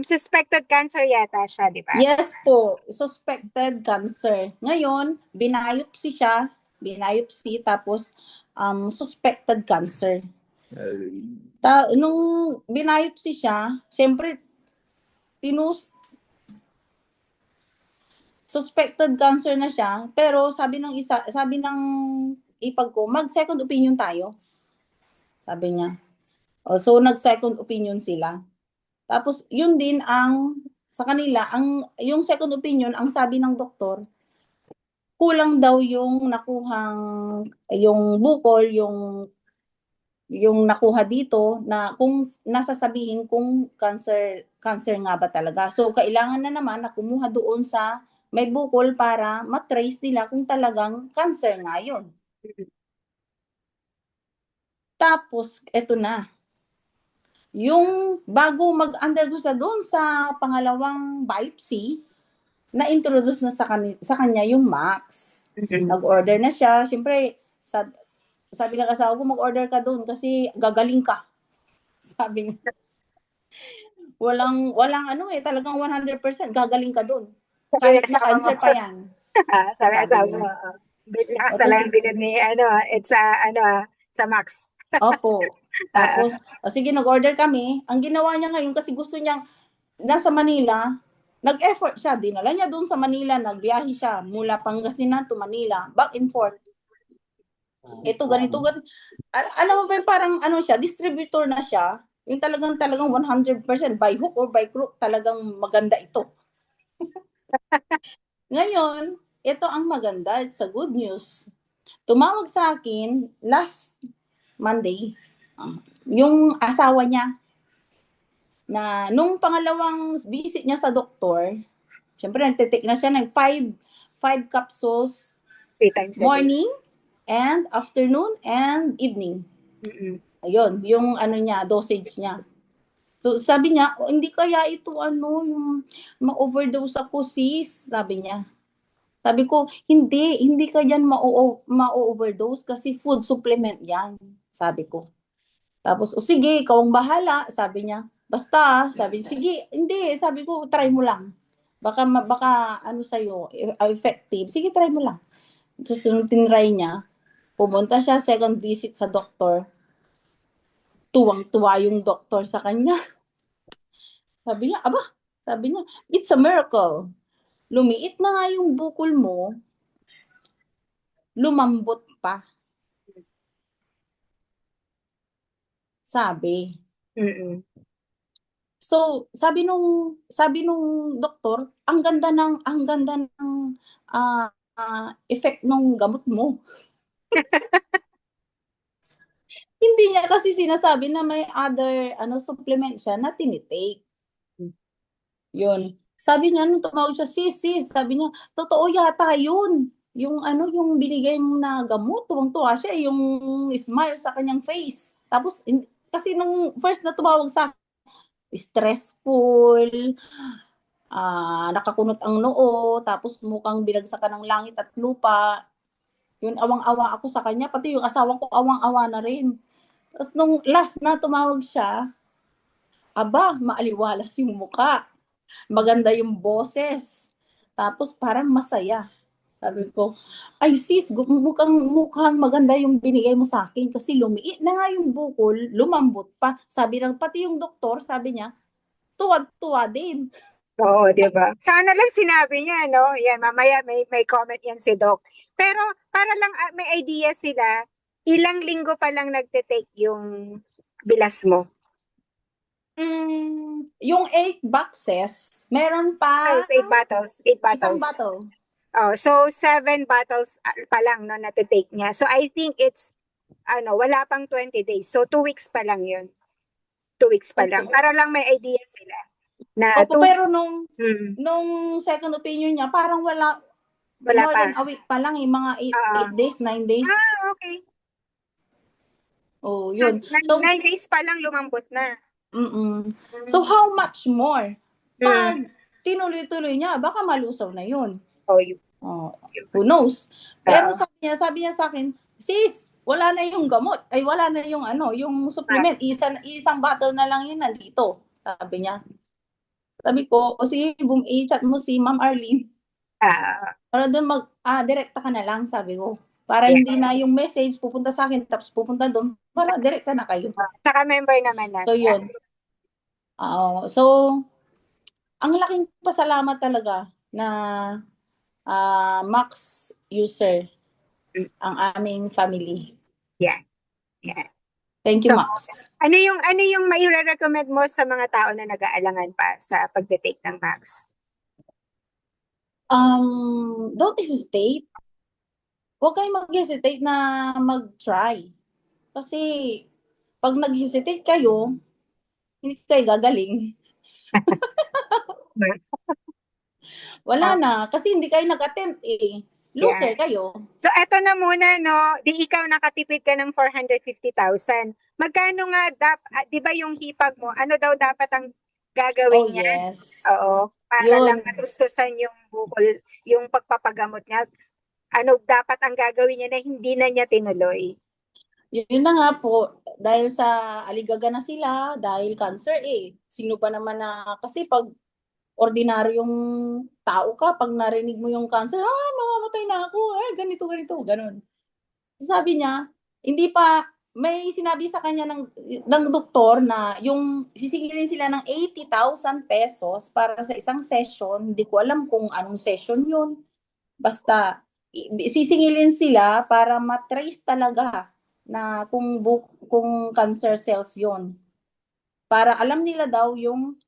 suspected cancer yata siya, di ba? Yes po, suspected cancer. Ngayon, binayopsi siya, tapos suspected cancer. Nung binayopsi siya, siyempre, suspected cancer na siya, pero sabi ng ipag ko, mag-second opinion tayo. Sabi niya. So, nag-second opinion sila. Tapos, yun din sa kanila, yung second opinion, ang sabi ng doktor, kulang daw yung nakuhang, yung bukol, yung nakuha dito, na kung nasasabihin kung cancer nga ba talaga. So, kailangan na naman na kumuha doon sa may bukol para matrace nila kung talagang cancer nga yun. Tapos, eto na. Yung bago mag-undergo sa doon sa pangalawang biopsy, na-introduce na sa kanya yung Max. Nag-order na siya. Siyempre, sabi ng asawa ko, mag-order ka doon kasi gagaling ka. Sabi niya. Walang talagang 100% gagaling ka doon. Kahit na cancer pa yan. Sabi Sabi asawa niya. mo, lakas O, na lang tas- ang bilid ni, it's sa Max. Opo. Tapos, sige, nag-order kami. Ang ginawa niya ngayon kasi gusto niyang nasa Manila, nag-effort siya. Dinala niya doon sa Manila, nagbiyahe siya mula Pangasinan to Manila, back and forth. Ito, ganito. Alam mo ba yung parang siya, distributor na siya. Yung talagang 100% by hook or by crook, talagang maganda ito. Ngayon, ito ang maganda. It's a good news. Tumawag sa akin last Monday, yung asawa niya, na nung pangalawang visit niya sa doktor, syempre nagtitake na siya ng 5 capsules 3 times a day. morning and afternoon and evening. Ayun, yung niya, dosage niya. So sabi niya, hindi kaya ito yung ma-overdose ako sis, sabi niya. Sabi ko, hindi ka yan ma-overdose kasi food supplement yan, sabi ko. Tapos, sige, ikaw ang bahala, sabi niya. Basta, sabi, sige, hindi, sabi ko, try mo lang. Baka sa'yo, effective. Sige, try mo lang. Tapos, nung tinry niya, pumunta siya, second visit sa doktor. Tuwang-tuwa yung doktor sa kanya. Sabi niya, it's a miracle. Lumiit na nga yung bukol mo, lumambot pa. Sabi. So, sabi nung doktor, ang ganda ng effect ng gamot mo. Hindi niya kasi sinasabi na may other supplement siya na tinitake. Yun. Sabi niya nung tumawag siya, sis, sabi niya, totoo yata yun. Yung yung binigay mo na gamot, tuwang-tuwa siya, yung smile sa kanyang face. Tapos, kasi nung first na tumawag sa stressful, nakakunot ang noo, tapos mukhang binagsakan ng langit at lupa. Yun, awang-awa ako sa kanya, pati yung asawa ko awang-awa na rin. Tapos nung last na tumawag siya, maaliwalas yung muka. Maganda yung boses. Tapos parang masaya. Sabi ko, ay sis, mukhang maganda yung binigay mo sa akin kasi lumiit na nga yung bukol, lumambot pa. Sabi pati yung doktor, sabi niya, tuwad-tuwa din. Oo, di ba? Sana lang sinabi niya, no? Yan, mamaya may comment yan si Doc. Pero para lang may idea sila, ilang linggo pa lang nagte-take yung bilas mo? Yung 8 boxes, meron pa 8 bottles. 8 bottles. isang bottle. Oh, so 7 bottles pa lang no nate-take niya. So I think it's wala pang 20 days. So 2 weeks pa lang 'yun. 2 weeks pa lang. Para lang may idea sila. Na Opo, pero nung Hmm. second opinion niya, parang wala Wala more pa. than a week pa lang, mga 8 days, 9 days. Okay. Oh, yun. 9 days pa lang lumambot na. So how much more? Pag tinuloy-tuloy niya, baka malusaw na yun. Who knows? Pero sabi niya sa akin, sis, wala na yung gamot. Ay, wala na yung yung supplement. Isang bottle na lang yun nandito. Sabi niya. Sabi ko, o sige, i-chat mo si Ma'am Arlene. Para doon direkta ka na lang, sabi ko. Para hindi na yung message pupunta sa akin, tapos pupunta doon, para direkta na kayo. Saka member naman na. So, yun. So, ang laking pasalamat talaga na Max user ang aming family. Yeah. Thank you, So, Max. Ano yung mai-recommend mo sa mga tao na nag-aalangan pa sa pagte-take ng Max? Don't hesitate. Huwag kayong mag-hesitate na mag-try. Kasi pag nag-hesitate kayo, hindi kayo gagaling. Wala na. Kasi hindi kayo nag-attempt eh. Loser kayo. So, eto na muna, no? Di ikaw nakatipid ka ng 450,000. Magkano nga, di ba yung hipag mo, ano daw dapat ang gagawin niya? Yes. Oo. para lang Yun. matustusan yung bukol, yung pagpapagamot niya. Ano dapat ang gagawin niya na hindi na niya tinuloy? Yun na nga po, dahil sa aligaga na sila, dahil cancer eh. Sino pa naman na, kasi pag ordinaryong tao ka, pag narinig mo yung cancer, mamamatay na ako, ganito, ganito, ganun. Sabi niya, hindi pa, may sinabi sa kanya ng doktor na yung sisingilin sila ng 80,000 pesos para sa isang session. Hindi ko alam kung anong session yun. Basta, sisingilin sila para matrace talaga na kung cancer cells yon, para alam nila daw yung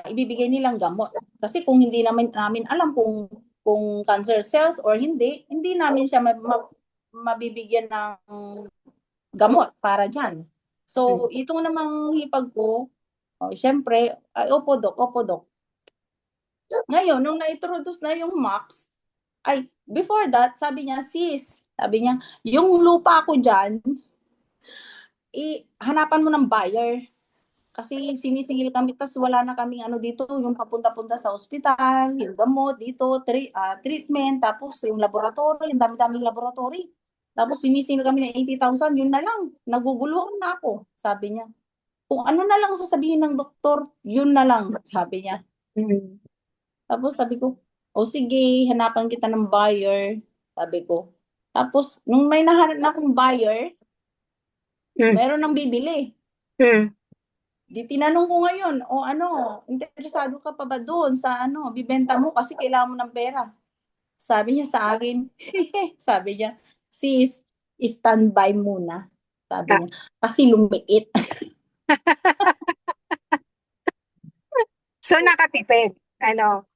ibibigay nilang gamot. Kasi kung hindi namin alam kung cancer cells or hindi namin siya mabibigyan ng gamot para dyan. So, itong namang hipag ko, syempre, opo dok. Ngayon, nung na-introduce na yung MAX, before that, sabi niya, sis, sabi niya, yung lupa ko dyan, hanapan mo ng buyer. Kasi sinisingil kami, tas wala na kaming ano dito, yung papunta-punta sa ospital, yung gamot dito, treatment, tapos yung laboratory, yung dami-daming laboratory. Tapos sinisingil kami ng 80,000, yun na lang, naguguluhan na ako, sabi niya. Kung ano na lang sasabihin ng doktor, yun na lang, sabi niya. Tapos sabi ko, sige, hanapan kita ng buyer, sabi ko. Tapos, nung may nahanap na akong buyer, meron nang bibili. Di tinanong ko ngayon, interesado ka pa ba doon sa bibenta mo kasi kailangan mo ng pera. Sabi niya sa akin, sabi niya, sis, standby muna. Sabi niya, kasi lumiit. So nakatipid.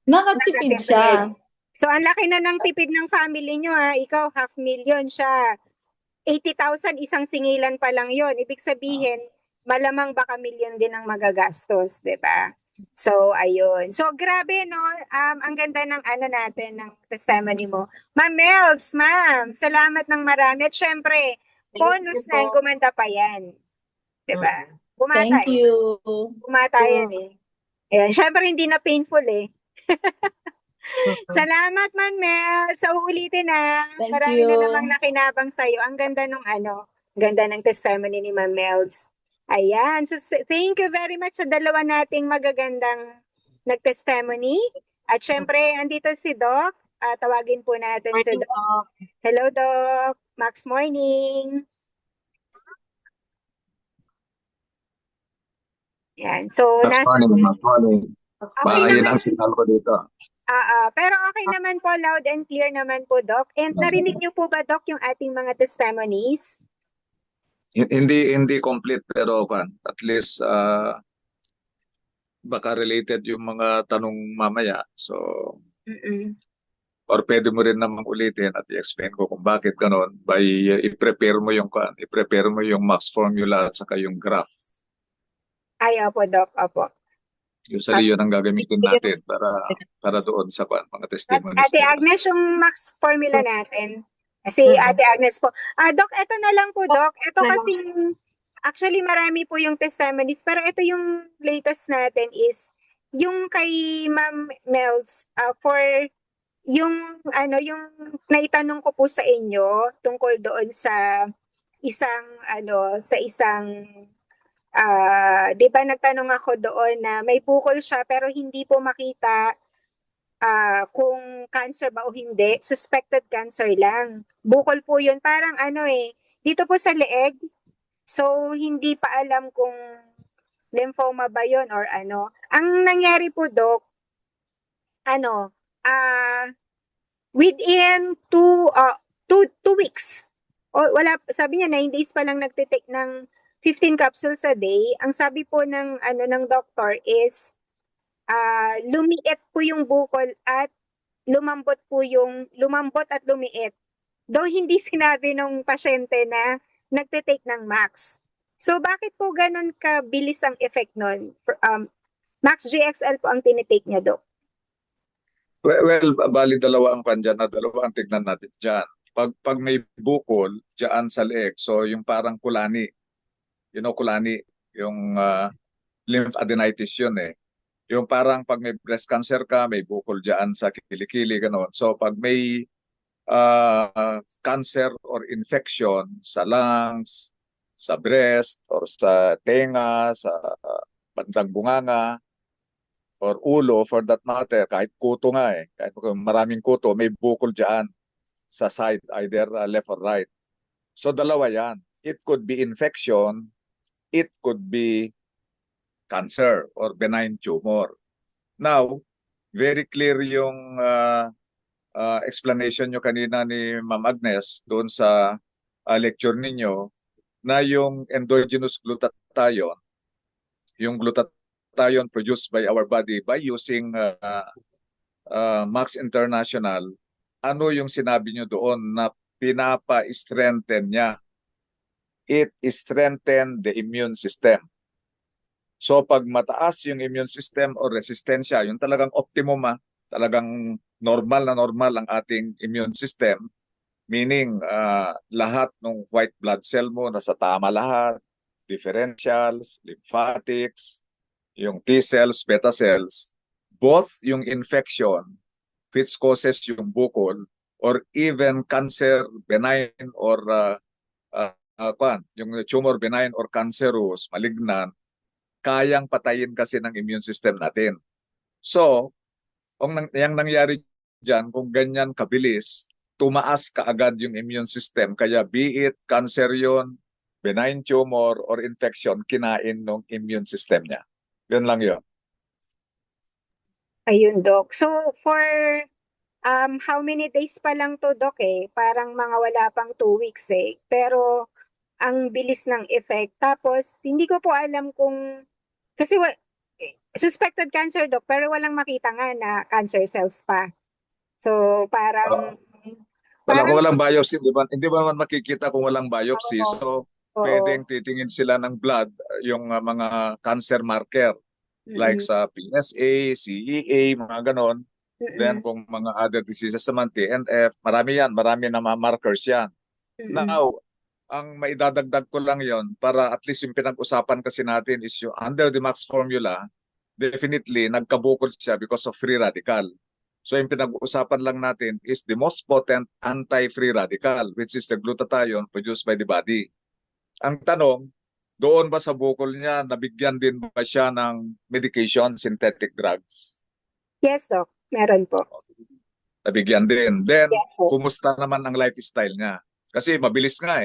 Nakatipid siya. So ang laki na ng tipid ng family nyo ha. Ikaw 500,000 siya. 80,000 isang singilan pa lang yon. Ibig sabihin, malamang baka milyon din ang magagastos, 'di ba? So ayun. So grabe no. Ang ganda ng natin ng testimony mo. Ma'am Mels, ma'am, salamat ng marami. At syempre, bonus na yung gumanda pa yan. 'Di ba? Thank you. Bumata yan eh. Ayan, syempre hindi na painful eh. Salamat, Man Mel. Sa uulitin na. Thank Marami you. na namang nakinabang sa'yo. Ang ganda nung ganda ng testimony ni Ma'am Mels. Ayan. So, thank you very much sa dalawa nating magagandang nag-testimony. At syempre, andito si Doc. Tawagin po natin si Doc. Hello, Doc. Max morning. Yan. So, Morning. Okay Yun naman. ang signal ko dito. Pero okay naman po, loud and clear naman po, Doc. And narinig niyo po ba, Doc, yung ating mga testimonies? Hindi complete pero at least baka related yung mga tanong mamaya. So or pwede mo rin namang ulitin at i-explain ko kung bakit ganon by i-prepare mo yung max formula at saka yung graph. Ay, opo, Doc, opo. Usually yun ang gagamitin natin para doon sa mga testimonies. Ate Agnes, yung max formula natin. Kasi Ate Agnes po. Doc, eto na lang po, Doc. Ito kasi, actually marami po yung testimonies, pero ito yung latest natin is, yung kay Ma'am Mels, for yung naitanong ko po sa inyo tungkol doon sa isang di ba nagtanong ako doon na may bukol siya pero hindi po makita kung cancer ba o hindi, suspected cancer lang. Bukol po yun, parang dito po sa leeg, so hindi pa alam kung lymphoma ba yun or ano. Ang nangyari po, Doc, within two weeks, sabi niya 9 days pa lang nagtitake ng 15 capsules a day. Ang sabi po ng doktor is lumiit po yung bukol at lumambot at lumiit. Though hindi sinabi nung pasyente na nagtitake ng Max. So bakit po ganun kabilis ang effect nun? Max GXL po ang tinitake niya, Dok. Well, bali dalawa ang tignan natin dyan. Pag may bukol dyan sa leeg, so yung parang kulani, kulani, yung lymph adenitis yun eh. Yung parang pag may breast cancer ka, may bukol dyan sa kilikili, gano'n. So pag may cancer or infection sa lungs, sa breast, or sa tenga, sa bandang bunganga, or ulo for that matter, kahit kuto nga kahit maraming kuto, may bukol dyan sa side, either left or right. So dalawa yan. It could be infection, it could be cancer or benign tumor. Now, very clear yung explanation nyo kanina ni Ma'am Agnes doon sa lecture ninyo na yung endogenous glutathione, yung glutathione produced by our body by using Max International, ano yung sinabi nyo doon na pinapa-strengthen niya? It strengthen the immune system. So pag mataas yung immune system o resistensya, yung talagang optimum, talagang normal na normal ang ating immune system, meaning lahat ng white blood cell mo nasa tama lahat, differentials, lymphatics, yung T cells, beta cells, both yung infection which causes yung bukol or even cancer, benign or yung tumor benign or cancerous, malignant, kayang patayin kasi ng immune system natin. So, yung nangyari dyan, kung ganyan kabilis, tumaas kaagad yung immune system. Kaya be it cancer yun, benign tumor, or infection, kinain ng immune system niya. Yun lang yun. Ayun, Doc. So, for how many days pa lang to, Doc Parang mga wala pang 2 weeks Pero, ang bilis ng effect. Tapos, hindi ko po alam kung, kasi suspected cancer, Doc, pero walang makita nga na cancer cells pa. So, parang, Kung parang, walang biopsy, hindi ba naman makikita kung walang biopsy. Oo. So, oo. pwedeng titingin sila ng blood, yung mga cancer marker, like Mm-mm. sa PSA, CEA, mga ganon. Then Mm-mm. kung mga other diseases naman, TNF, marami yan, marami na mga markers yan. Mm-mm. Now, ang maidadagdag ko lang yon para at least yung pinag-usapan kasi natin is yung under the Max formula, definitely nagkabukod siya because of free radical. So yung pinag-usapan lang natin is the most potent anti-free radical, which is the glutathione produced by the body. Ang tanong, doon ba sa bukol niya, nabigyan din ba siya ng medication, synthetic drugs? Yes, Doc. Meron po. Nabigyan din. Then, Yes po. kumusta naman ang lifestyle niya? Kasi mabilis nga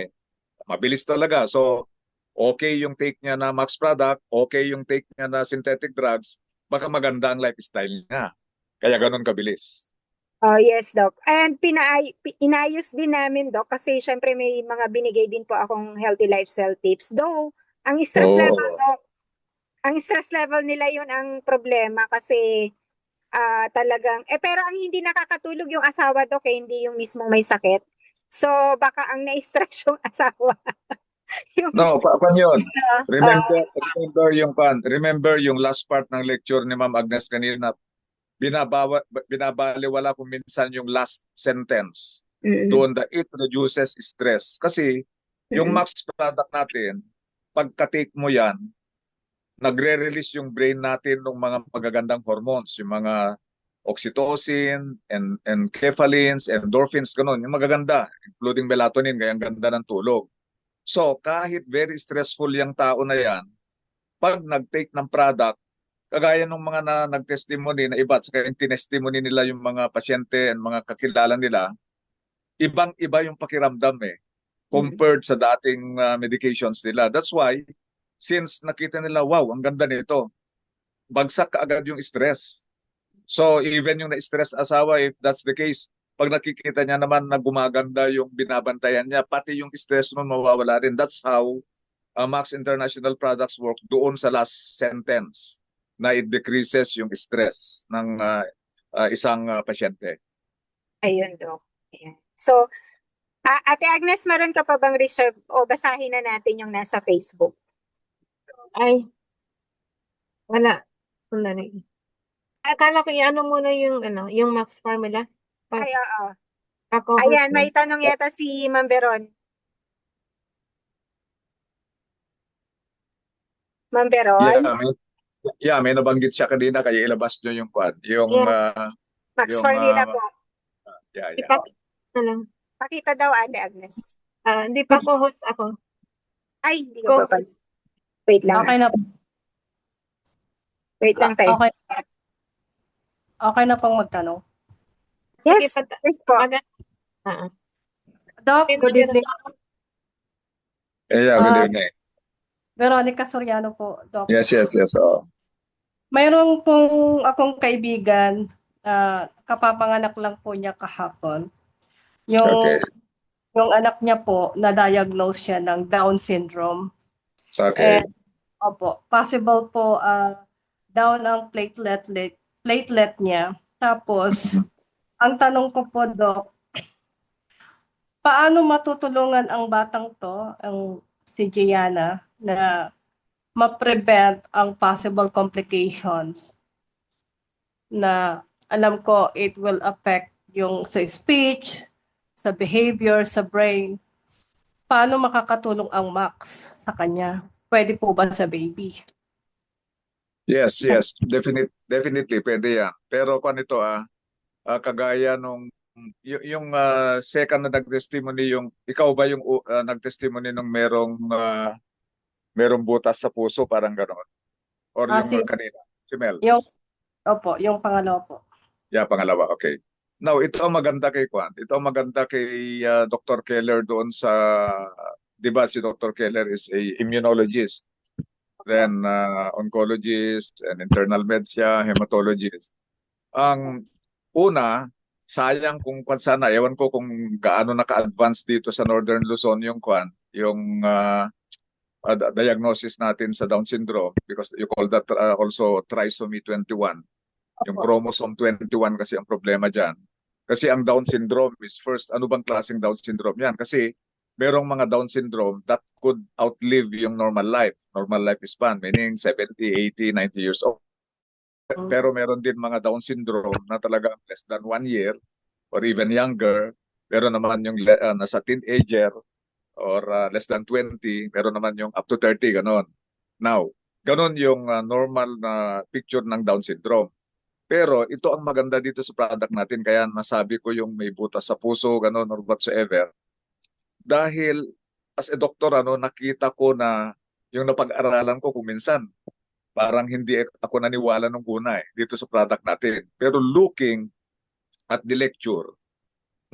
Mabilis talaga. So, okay yung take niya na Max product, okay yung take niya na synthetic drugs, baka maganda ang lifestyle niya. Kaya ganun kabilis. Oh, yes, Doc. And inayos din namin, Doc, kasi syempre may mga binigay din po akong healthy lifestyle tips. Though, ang stress level, Doc, ang stress level nila yun ang problema kasi talagang, pero ang hindi nakakatulog yung asawa, Doc, hindi yung mismong may sakit. So, baka ang na-stress yung asawa. yung, No, paano yun? uh, Remember yung last part ng lecture ni Ma'am Agnes kanina, binabaliwala kung minsan yung last sentence. mm, Doon that it reduces stress. Kasi yung mm, Max product natin, pagka-take mo yan, nagre-release yung brain natin ng mga magagandang hormones, yung mga oxytocin, and enkephalins, endorphins, ganun, yung magaganda, including melatonin, kaya ang ganda ng tulog. So, kahit very stressful yung tao na yan, pag nag-take ng product, kagaya ng mga nag-testimony na iba at saka yung tinestimony nila yung mga pasyente and mga kakilala nila, ibang-iba yung pakiramdam compared sa dating medications nila. That's why, since nakita nila, wow, ang ganda nito, bagsak kaagad yung stress. So even yung na-stress asawa, if that's the case, pag nakikita niya naman na gumaganda yung binabantayan niya, pati yung stress mo mawawala rin. That's how Max International products work doon sa last sentence na it decreases yung stress ng isang pasyente. ayun, Doc. Ayan. So, Ate Agnes, meron ka pa bang reserve o basahin na natin yung nasa Facebook? Ay, wala. Sandali. Akala ko i-ano muna yung Max formula. Ay, oo. Pag-host Ayan, may tanong yata si Ma'am Beron. Ma'am Beron? Yeah, Yeah, may nabanggit siya kanina kaya ilabas nyo yung kwan. Yung, Yes. Max yung, formula po. yeah. Ipakita na lang. Pakita daw, Ate Agnes. Hindi pa co-host ako. Ay, hindi ko pa. Co-host. Wait lang. Okay na, Wait lang tayo. okay. Okay na pong magtanong. Sige, Yes, yes po. Doc, good evening. Yeah, good evening. Veronica Soriano po, Doc. Yes. Oh. Mayroon pong akong kaibigan, kapapanganak lang po niya kahapon. Okay. Yung anak niya po, na-diagnose siya ng Down syndrome. Okay. Opo, possible po down ang platelet niya. Tapos, ang tanong ko po, Doc, paano matutulungan ang batang to, si Gianna, na ma-prevent ang possible complications na alam ko it will affect yung sa speech, sa behavior, sa brain. Paano makakatulong ang MAX sa kanya? Pwede po ba sa baby? Yes. Definitely pwede yan. Pero kung ito kagaya nung yung second na nag-testimony, yung ikaw ba yung nag-testimony nung merong butas sa puso, parang gano'n? Or yung kanina, si Mel? Yung pangalawa po. Yeah, pangalawa, okay. Now, ito ang maganda kay Kwan. Ito ang maganda kay Dr. Keller doon sa, di ba si Dr. Keller is a immunologist, then oncologist, and internal meds siya, hematologist. Ang una, sayang kung kwan sana, ewan ko kung gaano naka-advance dito sa Northern Luzon yung kwan, yung diagnosis natin sa Down syndrome, because you call that also trisomy 21. Yung chromosome 21 kasi ang problema dyan. Kasi ang Down syndrome is first, ano bang klaseng Down syndrome yan? Kasi merong mga Down syndrome that could outlive yung normal life. Normal life span, meaning 70, 80, 90 years old. Pero meron din mga Down syndrome na talaga less than 1 year or even younger. Meron naman yung nasa teenager or less than 20. Meron naman yung up to 30, ganon. Now, ganon yung normal na picture ng Down syndrome. Pero ito ang maganda dito sa product natin, kaya nasabi ko yung may butas sa puso, ganon or whatsoever. Dahil as a doctor, nakita ko na yung napag-aralan ko kung minsan, parang hindi ako naniwala nung una dito sa product natin. Pero looking at the lecture,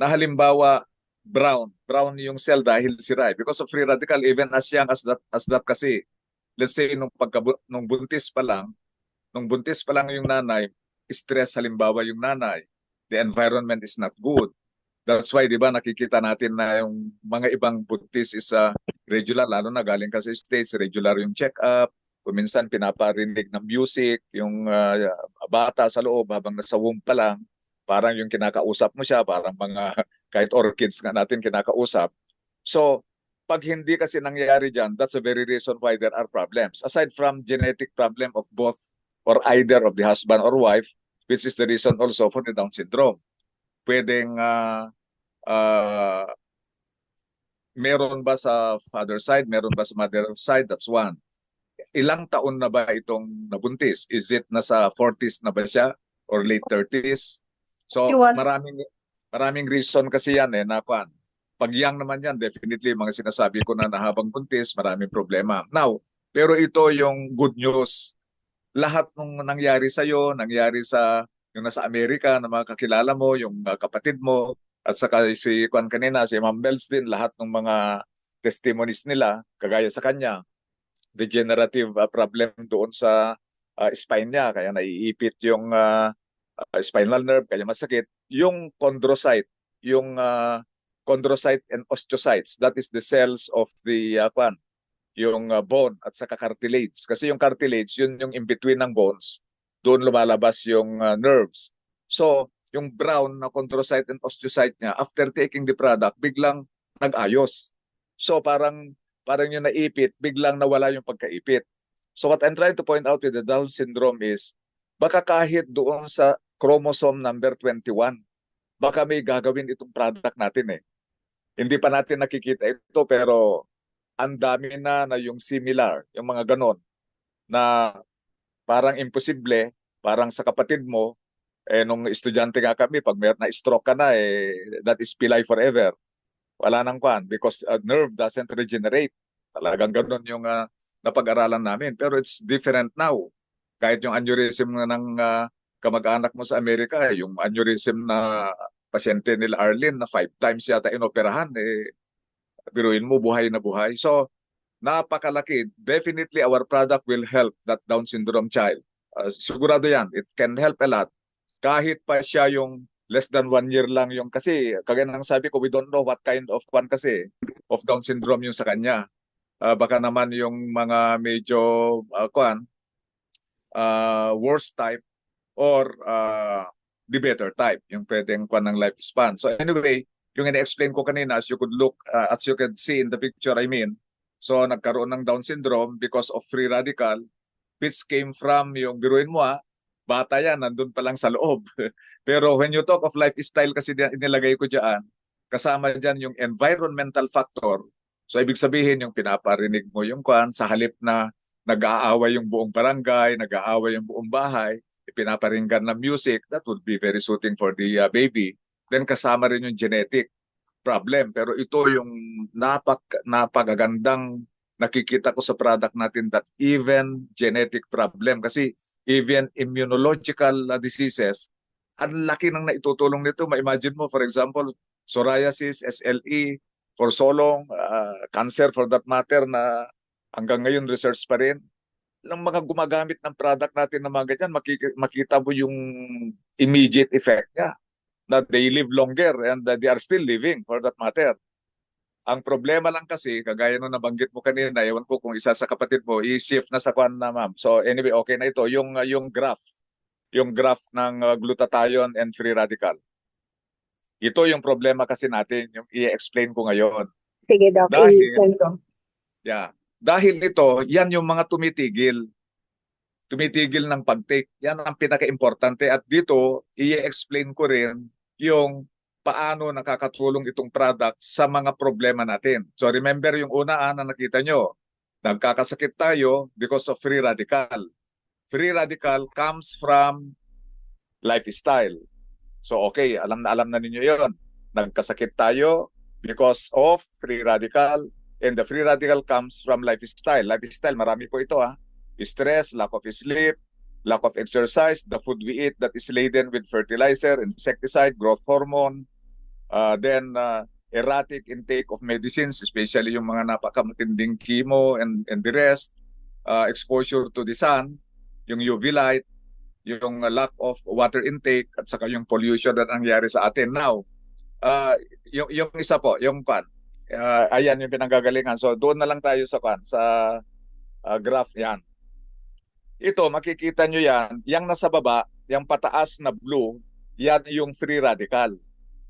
na halimbawa, brown yung cell dahil sira. Because of free radical, even as young as that kasi, let's say nung buntis pa lang yung nanay, stress halimbawa yung nanay, the environment is not good. That's why, di ba, nakikita natin na yung mga ibang buntis is regular, lalo na galing ka sa States, regular yung check-up, kung minsan pinaparinig ng music, yung bata sa loob habang nasa womb pa lang, parang yung kinakausap mo siya, parang mga kahit orchids nga natin kinakausap. So, pag hindi kasi nangyayari dyan, that's the very reason why there are problems. Aside from genetic problem of both or either of the husband or wife, which is the reason also for the Down syndrome. Pwedeng meron ba sa father side, meron ba sa mother side, that's one. Ilang taon na ba itong nabuntis? Is it nasa 40s na ba siya or late 30s? So maraming reason kasi yan na kwan. Pag young naman yan, definitely mga sinasabi ko na habang buntis, maraming problema. Now, pero ito yung good news. Lahat nung nangyari sa'yo, nangyari sa yung nasa Amerika na mga kakilala mo, yung kapatid mo, at saka si Kwan kanina, si Ma'am Bells din, lahat ng mga testimonies nila, kagaya sa kanya, degenerative problem doon sa spine niya, kaya naiipit yung spinal nerve, kaya masakit. Yung chondrocyte and osteocytes, that is the cells of the yung bone at saka cartilage. Kasi yung cartilage, yun yung in-between ng bones. Doon lumalabas yung nerves. So, yung brown na chondrocyte and osteocyte niya, after taking the product, biglang nag-ayos. So, parang yung naipit, biglang nawala yung pagkaipit. So, what I'm trying to point out with the Down syndrome is, baka kahit doon sa chromosome number 21, baka may gagawin itong product natin Hindi pa natin nakikita ito, pero ang dami na yung similar, yung mga ganon, na parang imposible, parang sa kapatid mo, nung estudyante nga kami, pag may na-stroke ka na, that is pilay forever. Wala nang kwan because nerve doesn't regenerate. Talagang ganun yung napag-aralan namin. Pero it's different now. Kahit yung aneurysm ng kamag-anak mo sa Amerika, yung aneurysm na pasyente nila Arlene na 5 times yata inoperahan, biruin mo, buhay na buhay. So, napakalaki. Definitely, our product will help that Down syndrome child. Sigurado yan. It can help a lot. Kahit pa siya yung less than 1 year lang yung kasi, kagaya ng sabi ko, we don't know what kind of kwan kasi of Down syndrome yung sa kanya. Baka naman yung mga medyo worst type or the better type, yung pwedeng kwan ng lifespan. So anyway, yung ina-explain ko kanina, as you could look, as you can see in the picture, I mean, so nagkaroon ng Down syndrome because of free radical, which came from yung biruin mo bata yan, nandun pa lang sa loob. Pero when you talk of lifestyle kasi inilagay ko dyan, kasama dyan yung environmental factor. So ibig sabihin yung pinaparinig mo yung kwan, sa halip na nag-aaway yung buong barangay, nag-aaway yung buong bahay, pinaparinggan ng music, that would be very soothing for the baby. Then kasama rin yung genetic problem. Pero ito yung napagagandang nakikita ko sa product natin, that even genetic problem. Kasi even immunological diseases, ang laki ng naitutulong nito. Ma-imagine mo, for example, psoriasis, SLE, for so long, cancer for that matter, na hanggang ngayon research pa rin. Ng mga gumagamit ng product natin na mga ganyan, makita mo yung immediate effect niya. That they live longer and they are still living for that matter. Ang problema lang kasi, kagaya nung nabanggit mo kanina, ewan ko kung isa sa kapatid mo, i-shift na sa kwan na ma'am. So anyway, okay na ito. Yung graph ng glutathione and free radical. Ito yung problema kasi natin, yung i-explain ko ngayon. Sige, Doc. I-send ko. Dahil ito, yan yung mga tumitigil ng pag-take. Yan ang pinaka-importante. At dito, i-explain ko rin yung paano nakakatulong itong product sa mga problema natin. So remember yung una na nakita nyo, nagkakasakit tayo because of free radical. Free radical comes from lifestyle. So okay, alam na ninyo yon. Nagkasakit tayo because of free radical, and the free radical comes from lifestyle. Lifestyle, marami po ito Stress, lack of sleep, lack of exercise, the food we eat that is laden with fertilizer, insecticide, growth hormone, then erratic intake of medicines, especially yung mga napakamatinding chemo and the rest, exposure to the sun, yung UV light, yung lack of water intake, at saka yung pollution na nangyari sa atin. Now, yung isa po, yung kwan, ayan yung pinanggagalingan. So doon na lang tayo sa kwan, sa graph yan. Ito, makikita nyo yan, yung nasa baba, yung pataas na blue, yan yung free radical.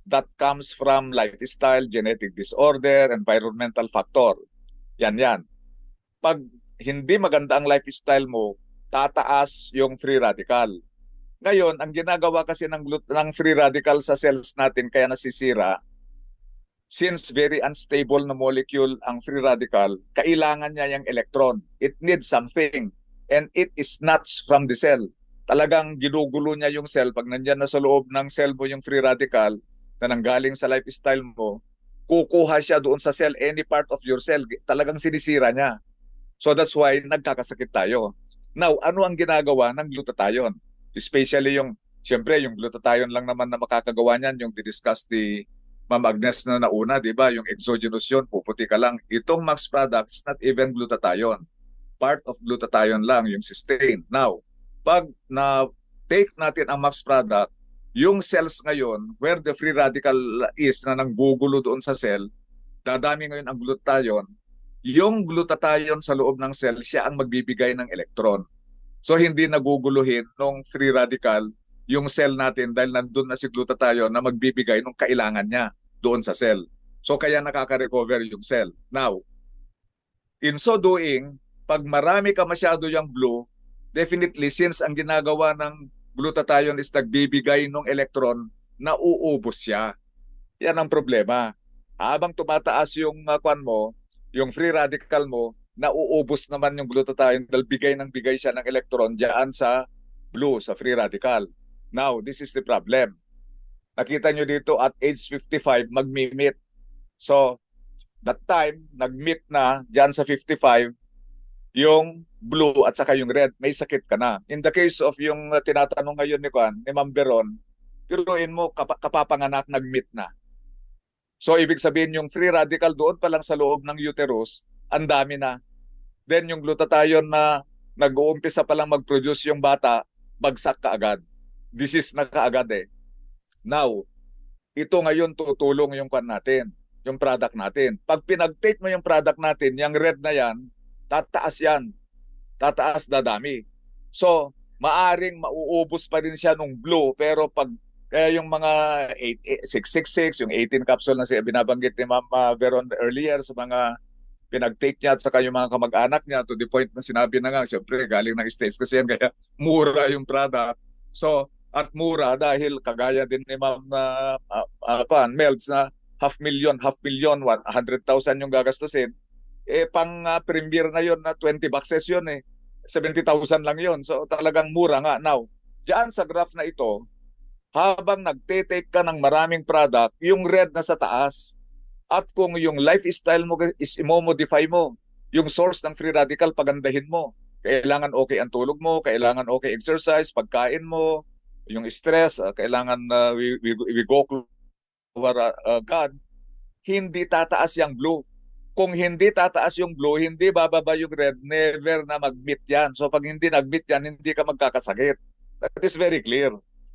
That comes from lifestyle, genetic disorder, environmental factor. Yan. Pag hindi maganda ang lifestyle mo, tataas yung free radical. Ngayon, ang ginagawa kasi ng free radical sa cells natin kaya nasisira, since very unstable na molecule ang free radical, kailangan niya yung electron. It needs something. And it is nuts from the cell. Talagang ginugulo niya yung cell. Pag nandyan na sa loob ng cell mo yung free radical na nanggaling sa lifestyle mo, kukuha siya doon sa cell, any part of your cell. Talagang sinisira niya. So that's why nagkakasakit tayo. Now, ano ang ginagawa ng glutathione? Especially siyempre yung glutathione lang naman na makakagawa niyan, yung di-discuss ni Ma'am Agnes na nauna, di ba? Yung exogenous yun, puputi ka lang. Itong Max products, not even glutathione. Part of glutathione lang, yung cysteine. Now, pag na-take natin ang Max product, yung cells ngayon, where the free radical is na nanggugulo doon sa cell, dadami ngayon ang glutathione. Yung glutathione sa loob ng cell, siya ang magbibigay ng electron. So, hindi naguguluhin ng free radical yung cell natin dahil nandun na si glutathione na magbibigay ng kailangan niya doon sa cell. So, kaya nakaka-recover yung cell. Now, in so doing, pag marami ka masyado yung blue, definitely since ang ginagawa ng glutathione is nagbibigay ng electron, nauubos siya. Yan ang problema. Habang tumataas yung kwan mo, yung free radical mo, nauubos naman yung glutathione dahil bigay ng bigay siya ng electron diyan sa blue, sa free radical. Now, this is the problem. Nakita nyo dito at age 55, magmi-meet. So, that time, nag-meet na diyan sa 55, yung blue at saka yung red, may sakit ka na. In the case of yung tinatanong ngayon ni Ma'am Beron, piruin mo, kapapanganak, nag-meet na. So, ibig sabihin yung free radical doon pa lang sa loob ng uterus, ang dami na. Then, yung glutathione na nag-uumpisa pa lang mag-produce yung bata, bagsak ka agad. Disease na kaagad eh. Now, ito ngayon tutulong yung kwan natin, yung product natin. Pag pinag-take mo yung product natin, yung red na yan, tataas yan. Tataas, dadami. So, maaring mauubos pa rin siya nung blue, pero pag kaya yung mga 666, yung 18 capsule na siya binabanggit ni Ma'am Veron earlier sa mga pinag-take niya at saka yung mga kamag-anak niya to the point na sinabi na nga, siyempre galing ng States kasi yan, kaya mura yung product. So, at mura dahil kagaya din ni Ma'am Melds na half million, 100,000 yung gagastusin. Eh, pang premier na yon na 20 boxes yun eh. 70,000 lang yon. So, talagang mura nga. Now, diyan sa graph na ito, habang nagte-take ka ng maraming product, yung red na sa taas. At kung yung lifestyle mo is i-modify mo, yung source ng free radical, pagandahin mo. Kailangan okay ang tulog mo, kailangan okay exercise, pagkain mo, yung stress, kailangan we go over God. Hindi tataas yung blue. Kung hindi tataas yung blue, hindi bababa yung red, never na mag-meet yan. So pag hindi nag-meet yan, hindi ka magkakasakit. That is very clear.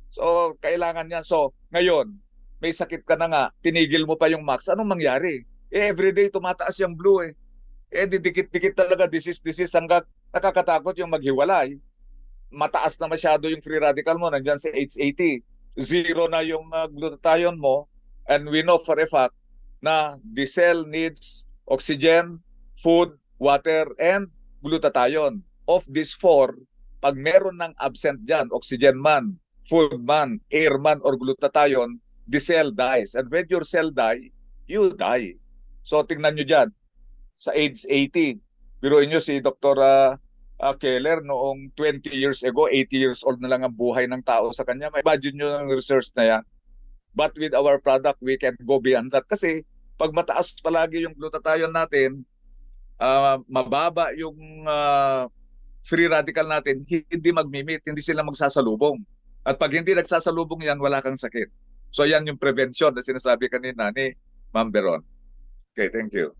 So, kailangan yan. So, ngayon, may sakit ka na nga, tinigil mo pa yung max, anong mangyari? Eh, everyday tumataas yung blue eh. Eh, didikit-dikit talaga, disease hanggang nakakatakot yung maghiwalay. Mataas na masyado yung free radical mo, nandyan sa H80. Zero na yung glutathione mo, and we know for a fact na the cell needs oxygen, food, water, and glutathione. Of these four, pag meron ng absent dyan, oxygen man, food man, air man, or glutathione, the cell dies. And when your cell die, you die. So tingnan nyo dyan, sa age 80, biruin nyo si Dr. Keller noong 20 years ago, 80 years old na lang ang buhay ng tao sa kanya. Imagine nyo ang research na yan. But with our product, we can go beyond that. Kasi pag mataas palagi yung glutathione natin, mababa yung free radical natin, hindi magmimit, hindi sila magsasalubong. At pag hindi nagsasalubong yan, wala kang sakit. So yan yung prevention na sinasabi kanina ni Ma'am Beron. Okay, thank you.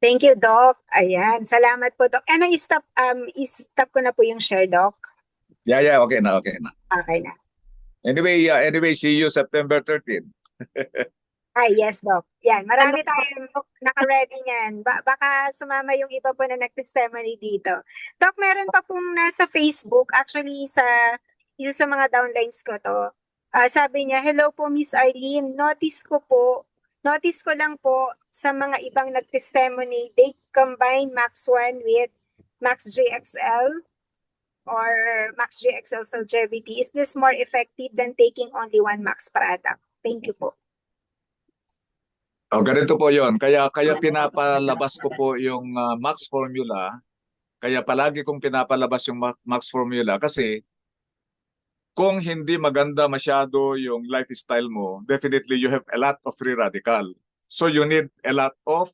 Thank you, Doc. Ayan, salamat po, Doc. Ano, i-stop ko na po yung share, Doc? Yeah, okay na. Okay na. Anyway, see you September 13. Ay, yes, Doc. Yan, marami tayong naka-ready niyan. Baka sumama yung iba po na nag-testimony dito. Doc, meron pa pong nasa Facebook, actually sa isa sa mga downlines ko to. Sabi niya, hello po Miss Arlene, notice ko lang po sa mga ibang nag-testimony, they combine Max 1 with Max GXL or Max GXL Longevity. Is this more effective than taking only one Max product? Thank you po. Oh, ganito po yon. Kaya pinapalabas ko po yung Max Formula. Kaya palagi kong pinapalabas yung Max Formula kasi kung hindi maganda masyado yung lifestyle mo, definitely you have a lot of free radical. So you need a lot of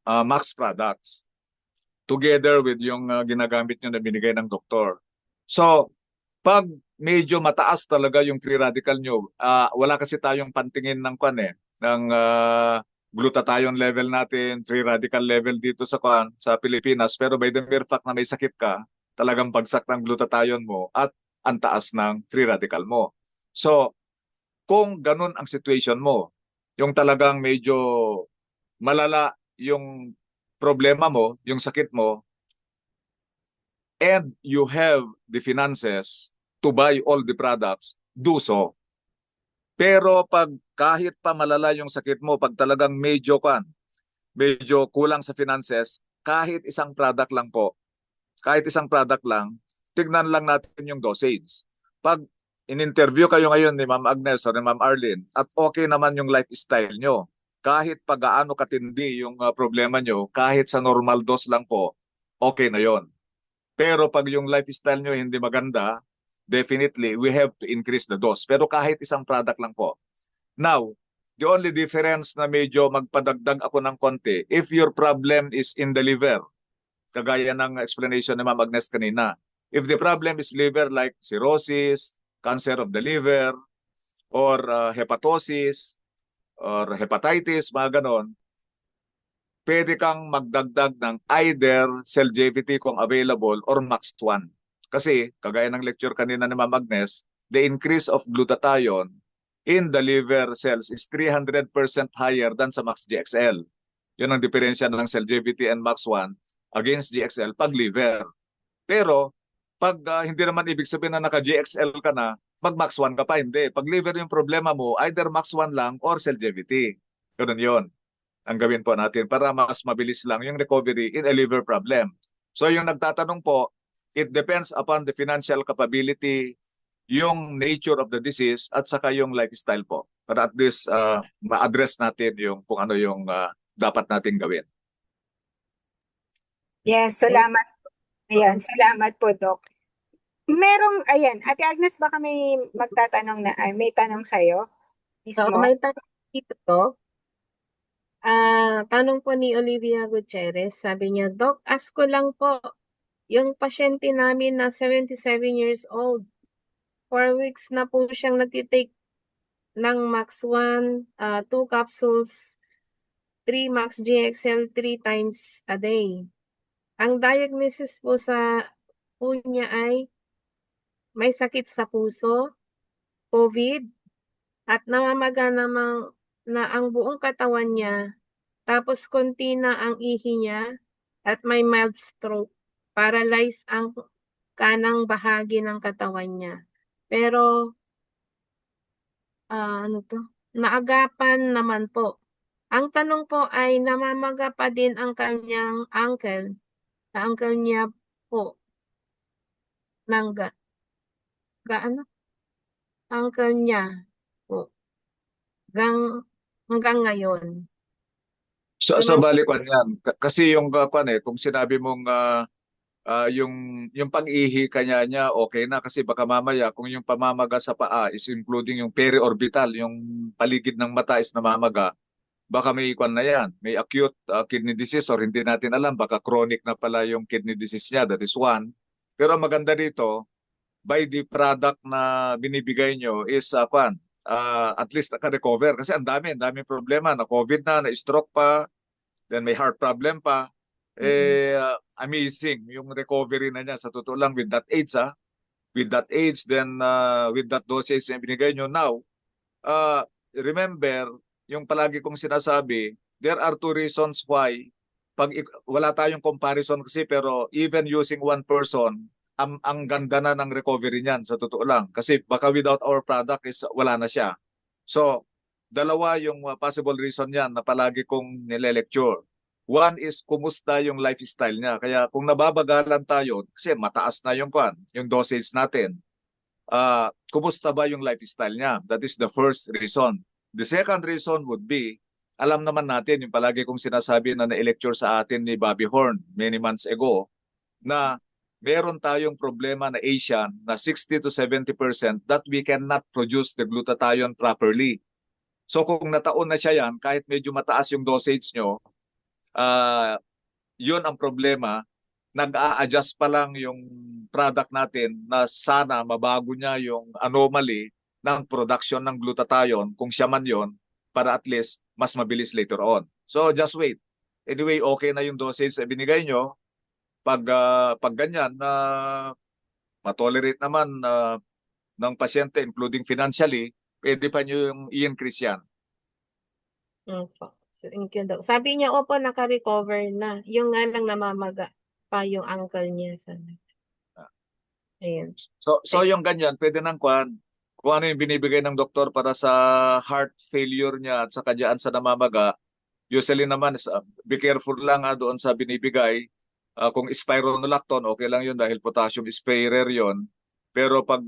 Max products together with yung ginagamit nyo na binigay ng doktor. So, pag medyo mataas talaga yung free radical nyo, wala kasi tayong pantingin ng ng glutathione level natin, free radical level dito sa Pilipinas, pero by the mere fact na may sakit ka, talagang bagsak ng glutathione mo at ang taas ng free radical mo. So, kung ganun ang situation mo, yung talagang medyo malala yung problema mo, yung sakit mo, and you have the finances to buy all the products, do so. Pero pag kahit pa malala yung sakit mo, pag talagang medyo kulang sa finances, kahit isang product lang, tignan lang natin yung dosage. Pag in-interview kayo ngayon ni Ma'am Agnes o ni Ma'am Arlene at okay naman yung lifestyle nyo, kahit pag-aano katindi yung problema nyo, kahit sa normal dose lang po, okay na yon. Pero pag yung lifestyle nyo hindi maganda, definitely we have to increase the dose. Pero kahit isang product lang po. Now, the only difference na medyo magpadagdag ako ng konti, if your problem is in the liver, kagaya ng explanation ni Ma'am Agnes kanina, if the problem is liver like cirrhosis, cancer of the liver, or hepatosis, or hepatitis, mga ganon, pwede kang magdagdag ng either Cell-JVT kung available or Max-1. Kasi, kagaya ng lecture kanina ni Ma'am Agnes, the increase of glutathione in the liver cells is 300% higher than sa Max-GXL. Yun ang diferensya ng Cell-JVT and Max-1 against GXL pag liver. Pero, pag hindi naman ibig sabihin na naka-GXL ka na, mag-Max-1 ka pa, hindi. Pag liver yung problema mo, either Max-1 lang or Cell-JVT. Ganun yun ang gawin po natin para mas mabilis lang yung recovery in a liver problem. So yung nagtatanong po, it depends upon the financial capability, yung nature of the disease, at saka yung lifestyle po. Para at least ma-address natin yung kung ano yung dapat natin gawin. Yes, salamat. Ayan, salamat po, Doc. Ayan, Ate Agnes, baka may magtatanong na, may tanong sa'yo So, mismo. may tanong dito. Tanong po ni Olivia Gutierrez, sabi niya, Doc, ask ko lang po, yung pasyente namin na 77 years old, 4 weeks na po siyang nagtitake ng Max-1, 2 capsules, 3 Max GXL 3 times a day. Ang diagnosis po po niya ay may sakit sa puso, COVID, at namamaga namang na ang buong katawan niya, tapos konti na ang ihi niya, at may mild stroke. Paralyzed ang kanang bahagi ng katawan niya. Pero, naagapan naman po. Ang tanong po ay namamaga pa din ang kanyang ankle. Sa ankle niya po. Ankle niya po. Hanggang ngayon. So, balik ko yan. Kasi yung kung sinabi mong yung pag-ihi kanya niya, okay na. Kasi baka mamaya, kung yung pamamaga sa paa is including yung periorbital, yung paligid ng mata is namamaga, baka may ikwan na yan. May acute kidney disease or hindi natin alam. Baka chronic na pala yung kidney disease niya. That is one. Pero maganda dito, by the product na binibigay nyo is at least naka-recover. Kasi ang dami problema. Na-COVID na stroke pa, then may heart problem pa. Amazing yung recovery na niya. Sa totoo lang, with that age, then with that dosage na binigay nyo now, remember, yung palagi kong sinasabi, there are two reasons why wala tayong comparison kasi, pero even using one person, ang ganda na ng recovery niyan sa totoo lang. Kasi baka without our product is wala na siya. So, dalawa yung possible reason niyan na palagi kong nile-lecture. One is kumusta yung lifestyle niya. Kaya kung nababagalan tayo, kasi mataas na yung dosage natin, kumusta ba yung lifestyle niya? That is the first reason. The second reason would be, alam naman natin, yung palagi kong sinasabi na na-lecture sa atin ni Bobby Horn many months ago, na meron tayong problema na Asian na 60 to 70% that we cannot produce the glutathione properly. So kung nataon na siya yan, kahit medyo mataas yung dosage nyo, yun ang problema. Nag-a-adjust pa lang yung product natin na sana mabago niya yung anomaly ng production ng glutathione, kung siya man yun, para at least mas mabilis later on. So just wait. Anyway, okay na yung dosage na binigay nyo. Pag ganyan na matolerate naman ng pasyente, including financially, pwede pa nyo yung i-increase yan. Thank you, Doc. Sabi niya, opo, naka-recover na. Yung nga lang namamaga pa yung ankle niya. Ayan. So yung ganyan, pwede nang kung ano yung binibigay ng doktor para sa heart failure niya at saka dyan sa namamaga. Usually naman, be careful lang doon sa binibigay. Kung spironolactone, okay lang yun dahil potassium sparer yun. Pero pag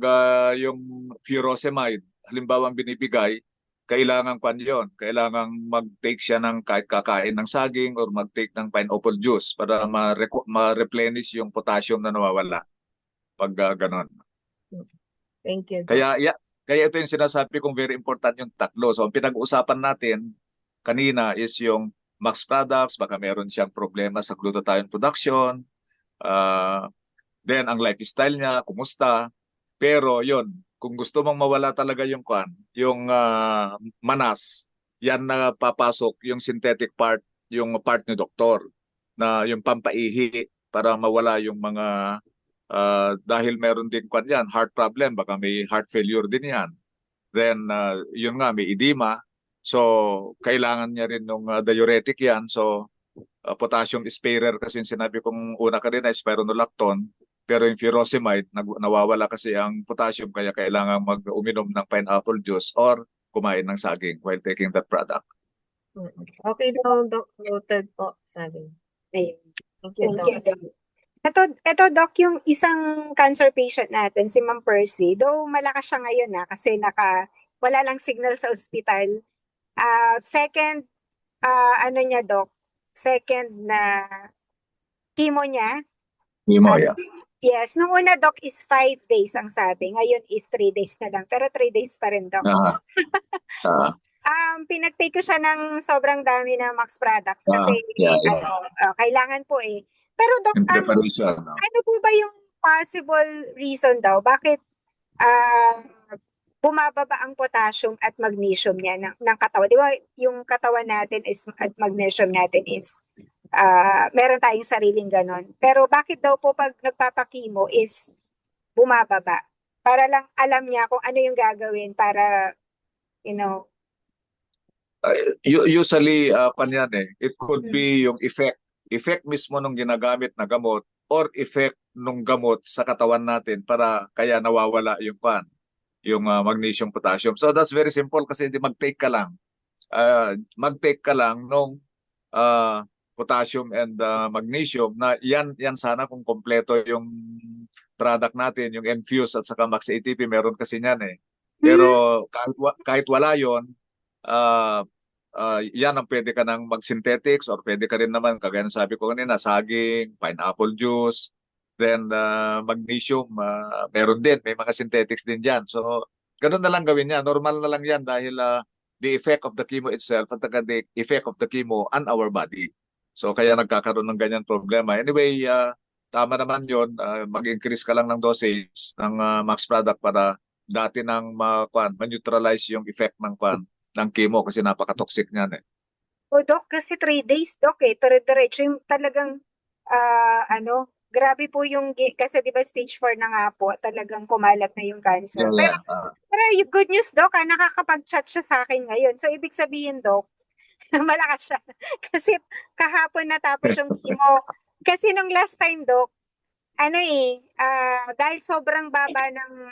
yung furosemide, halimbawa ang binibigay, kailangan pan yun. Kailangan mag-take siya ng kahit kakain ng saging or mag-take ng pineapple juice para ma-replenish yung potassium na nawawala pag ganon. Thank you, Doc. Kaya ito yung sinasabi kong very important yung tatlo. So ang pinag-uusapan natin kanina is yung max products, baka meron siyang problema sa glutathione production, then ang lifestyle niya, kumusta. Pero yun, kung gusto mong mawala talaga yung manas, yan na papasok yung synthetic part, yung part ni doktor, na yung pampaihi para mawala yung mga dahil meron din yan, heart problem, baka may heart failure din yan. Then yun nga, may edema. So kailangan niya rin ng diuretic yan. So potassium sparer kasi yung sinabi kong una kanina, spironolactone. Pero yung furosemide, nawawala kasi ang potassium kaya kailangan uminom ng pineapple juice or kumain ng saging while taking that product. Okay daw, Doc. Noted po, sabi. Ayun. Thank you, Thank you, Doc. Doc. Ito, Doc, yung isang cancer patient natin, si Ma'am Percy, though malakas siya ngayon kasi wala lang signal sa ospital. Second, ano niya, Doc? Second na chemo niya. Chemo, yeah. Yes, nung una, Doc, is 5 days ang sabi. Ngayon is 3 days na lang. Pero 3 days pa rin, Doc. Pinag-take ko siya ng sobrang dami na Max products kasi kailangan po eh. Pero Doc, ano po ba yung possible reason daw? Bakit bumababa ang potassium at magnesium niya ng katawan? Di ba yung katawan natin at magnesium natin is meron tayong sariling ganon. Pero bakit daw po pag nagpapakimo is bumababa? Para lang alam niya kung ano yung gagawin para, usually, it could be yung effect mismo nung ginagamit na gamot or effect nung gamot sa katawan natin para kaya nawawala yung magnesium, potassium. So that's very simple kasi hindi mag-take ka lang. Mag-take ka lang nung potassium and magnesium na yan sana kung kompleto yung product natin, yung Enfuse at saka Max ATP, meron kasi niyan eh. Pero kahit wala yon, yan ang pwede ka nang mag-synthetics or pwede ka rin naman, kagaya ng sabi ko kanina, saging, pineapple juice, then magnesium, meron din, may mga synthetics din dyan. So, ganun na lang gawin niya. Normal na lang yan dahil the effect of the chemo itself at the effect of the chemo on our body. So, kaya nagkakaroon ng ganyan problema. Anyway, tama naman yun. Mag-increase ka lang ng dosage ng max product para dati nang ma-neutralize yung effect ng chemo kasi napaka-toxic niyan eh. O Doc, kasi 3 days, Doc diretso yung talagang grabe po yung, kasi di ba stage 4 na nga po, talagang kumalat na yung cancer. Pero yung good news, Doc, nakakapag-chat siya sa akin ngayon. So, ibig sabihin, Doc, malakas siya. Kasi kahapon natapos yung chemo. Kasi nung last time, Doc, dahil sobrang baba ng